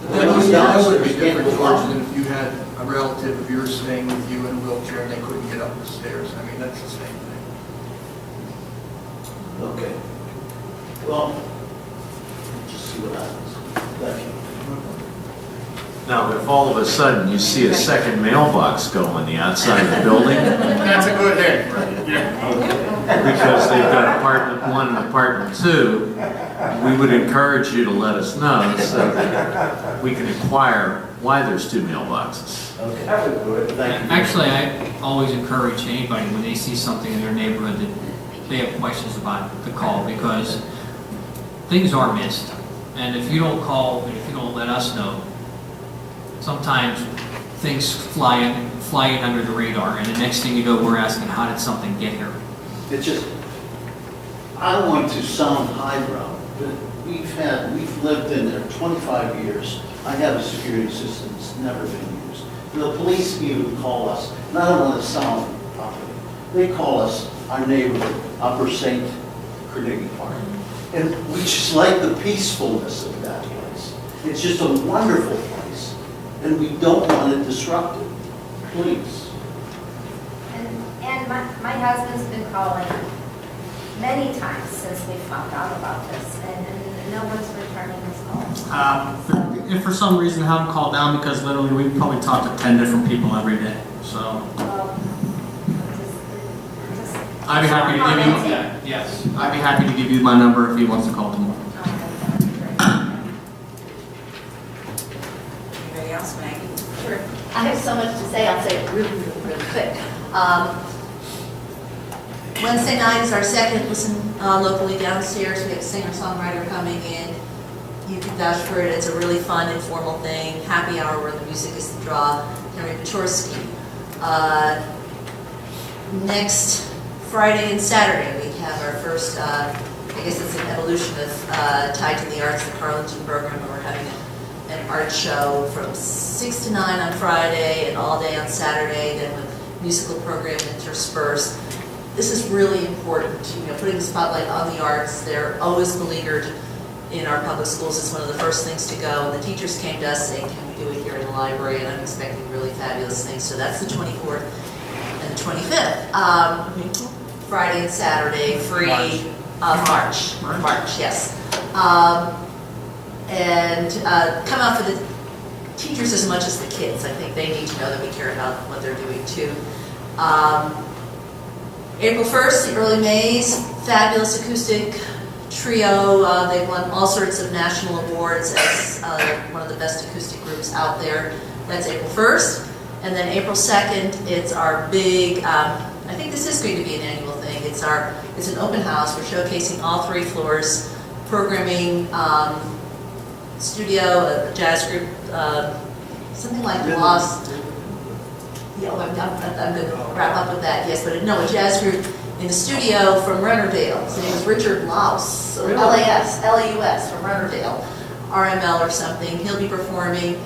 That would be Downstairs can't different, go George, up. than if you had a relative of yours staying with you in a wheelchair and they couldn't get up the stairs. I mean, that's the same thing. Okay. Well, just see what happens. Thank you. Now, if all of a sudden you see a second mailbox go on the outside of the building, That's a good thing, right? Yeah. because they've got apartment 1 and apartment 2, we would encourage you to let us know so that we can inquire why there's 2 mailboxes. Okay. That was good. Thank you. Actually, I always encourage anybody when they see something in their neighborhood that they have questions about to call, because things are missed. And if you don't call, and if you don't let us know, sometimes things fly in under the radar, and the next thing you know, we're asking, how did something get here? It's just, I don't want to sound highbrow, but we've lived in there 25 years. I have a security system that's never been used. The police even call us, and I don't want to sound properly, they call us our neighborhood, Upper St. Carnegie Park. And we just like the peacefulness of that place. It's just a wonderful place, and we don't want it disrupted. Please. And my husband's been calling many times since we found out about this, and no one's returning his calls. If for some reason haven't called down, because literally we probably talk to 10 different people every day, so. Well, I'd be happy to give you, yes, I'd be happy to give you my number if he wants to call tomorrow. Anybody else, Maggie? Sure. I have so much to say, I'll say it really quick. Wednesday night is our second listen locally downstairs. We have a singer-songwriter coming in. You can vouch for it. It's a really fun, informal thing. Happy hour where the music is the draw. Henry Pachorski. Next Friday and Saturday, we have our first, I guess it's an evolution of Tied to the Arts, the Carnegie program, where we're having an art show from 6 to 9 on Friday and all day on Saturday, then with musical program interspersed. This is really important, putting the spotlight on the arts. They're always beleaguered in our public schools. It's one of the first things to go. And the teachers came to us saying, can we do it here in the library? And I'm expecting really fabulous things. So that's the 24th and the 25th. Friday and Saturday, free. March, yes. And come out for the teachers as much as the kids. I think they need to know that we care about what they're doing too. April 1st, the Early Mays, fabulous acoustic trio. They've won all sorts of national awards as one of the best acoustic groups out there. That's April 1st. And then April 2nd, it's our big, I think this is going to be an annual thing. It's an open house. We're showcasing all 3 floors, programming, studio, a jazz group, something like Lost. Yeah, I'm going to wrap up with that, yes, but no, a jazz group in the studio from Runnerdale. His name is Richard Laus, or L-A-U-S, from Runnerdale, RML or something. He'll be performing.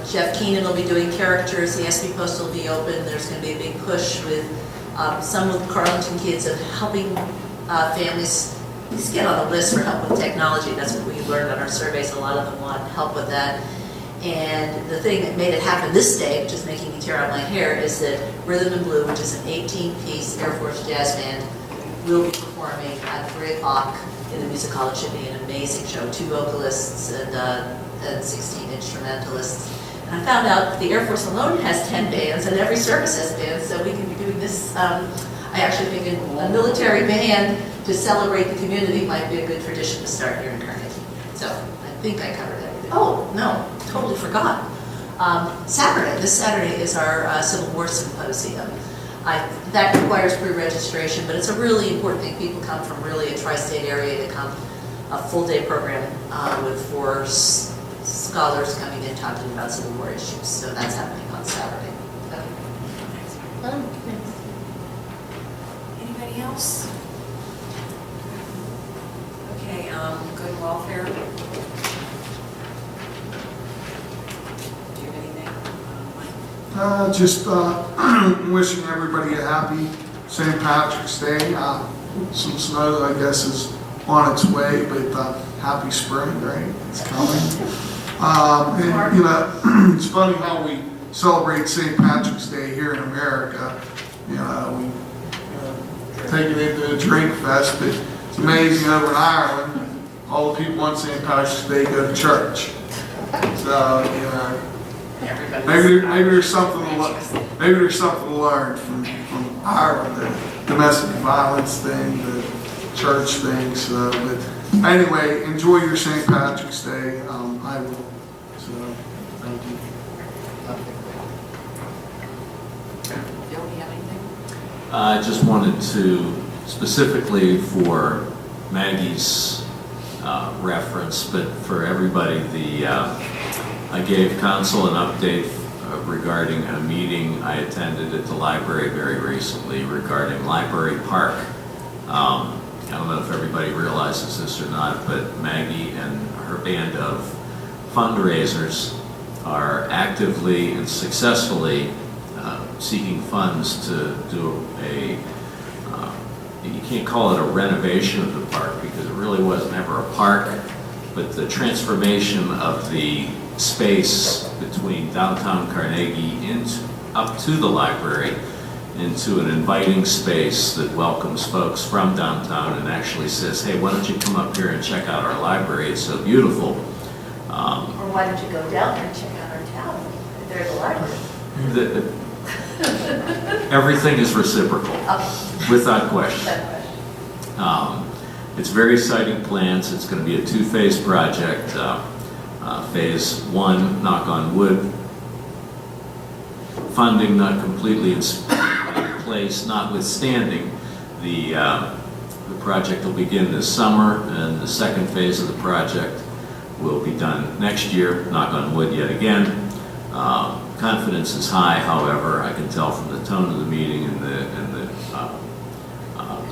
Jeff Keenan will be doing characters. The SB Post will be open. There's going to be a big push with some of the Carleton kids of helping families at least get on the list for help with technology. That's what we learned on our surveys. A lot of them want help with that. And the thing that made it happen this day, which is making me tear out my hair, is that Rhythm and Blue, which is an 18-piece Air Force jazz band, will be performing at 3 o'clock in the Music Hall. It should be an amazing show. 2 vocalists, and than 16 instrumentalists. And I found out the Air Force alone has 10 bands, and every service has bands, so we can be doing this. I actually think a military band to celebrate the community might be a good tradition to start here in Carnegie. So I think I covered everything. Oh, no, totally forgot. This Saturday is our Civil War Symposium. That requires pre-registration, but it's a really important thing. People come from really a tri-state area to come, a full-day program with 4 scholars coming in talking about Civil War issues. So that's happening on Saturday. Anybody else? Okay, good and welfare. Do you have anything? Mike? Just wishing everybody a happy St. Patrick's Day. Some snow, I guess, is on its way, but happy spring, right? It's coming. And, you know, it's funny how we celebrate St. Patrick's Day here in America. You know, we take it into a drink fest, but it's amazing over in Ireland, all the people on St. Patrick's Day go to church. So, you know, maybe there's something to learn from Ireland, the domestic violence thing, the church thing. So, but anyway, enjoy your St. Patrick's Day. I will. So, thank you. Bill, do you have anything? I just wanted to, specifically for Maggie's reference, but for everybody, I gave council an update regarding a meeting I attended at the library very recently regarding Library Park. I don't know if everybody realizes this or not, but Maggie and her band of fundraisers are actively and successfully seeking funds to do you can't call it a renovation of the park because it really was never a park, but the transformation of the space between downtown Carnegie up to the library into an inviting space that welcomes folks from downtown and actually says, hey, why don't you come up here and check out our library, it's so beautiful. Or why don't you go down there and check out our town? There's a library. Everything is reciprocal, without question. It's very exciting plans. It's going to be a 2-phase project. Phase 1, knock on wood, funding not completely in place, notwithstanding the project will begin this summer, and the second phase of the project will be done next year, knock on wood yet again. Confidence is high, however, I can tell from the tone of the meeting and the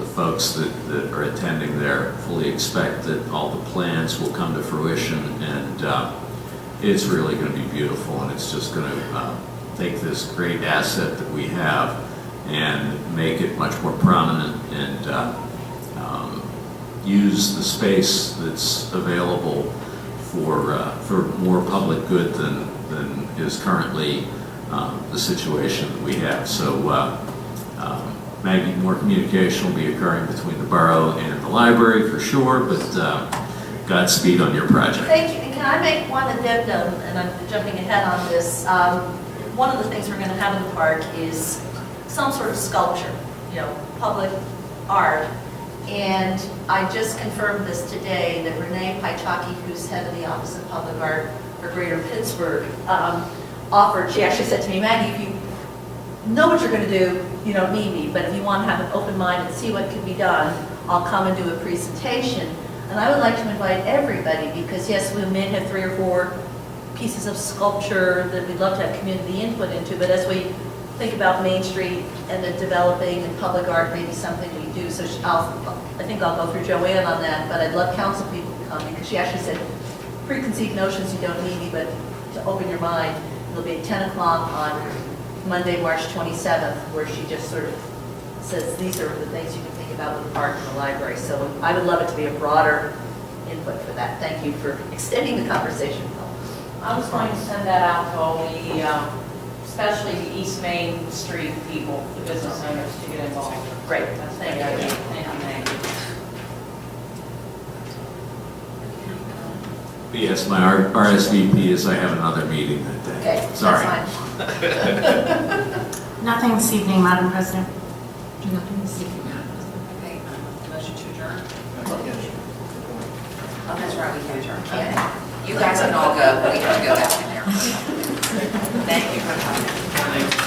folks that are attending there fully expect that all the plans will come to fruition, and it's really going to be beautiful, and it's just going to take this great asset that we have and make it much more prominent and use the space that's available for more public good than is currently the situation that we have. So maybe more communication will be occurring between the borough and the library for sure, but Godspeed on your project. Thank you. And can I make one addendum, and I'm jumping ahead on this. One of the things we're going to have in the park is some sort of sculpture, public art. And I just confirmed this today that Renee Paichaki, who's head of the Office of Public Art for Greater Pittsburgh, offered, she actually said to me, Maggie, if you know what you're going to do, you don't need me, but if you want to have an open mind and see what can be done, I'll come and do a presentation. And I would like to invite everybody, because yes, we may have 3 or 4 pieces of sculpture that we'd love to have community input into, but as we think about Main Street and the developing and public art, maybe something we do. So I think I'll go through Joanne on that, but I'd love council people to come, because she actually said, preconceived notions, you don't need me, but to open your mind. It'll be at 10 o'clock on Monday, March 27th, where she just sort of says, these are the things you can think about with the park and the library. So I would love it to be a broader input for that. Thank you for extending the conversation. I was going to send that out to all the, especially the East Main Street people, the business owners, to get involved. Great. Thank you. Thank you. Yes, my RSVP is I have another meeting that day. Okay, that's Sorry. fine. Nothing this evening, Madam President. Nothing this evening, Madam President. Okay, motion to adjourn? Oh, that's right, we can adjourn, can't we? You guys can all go, we have to go back in there. Thank you for coming.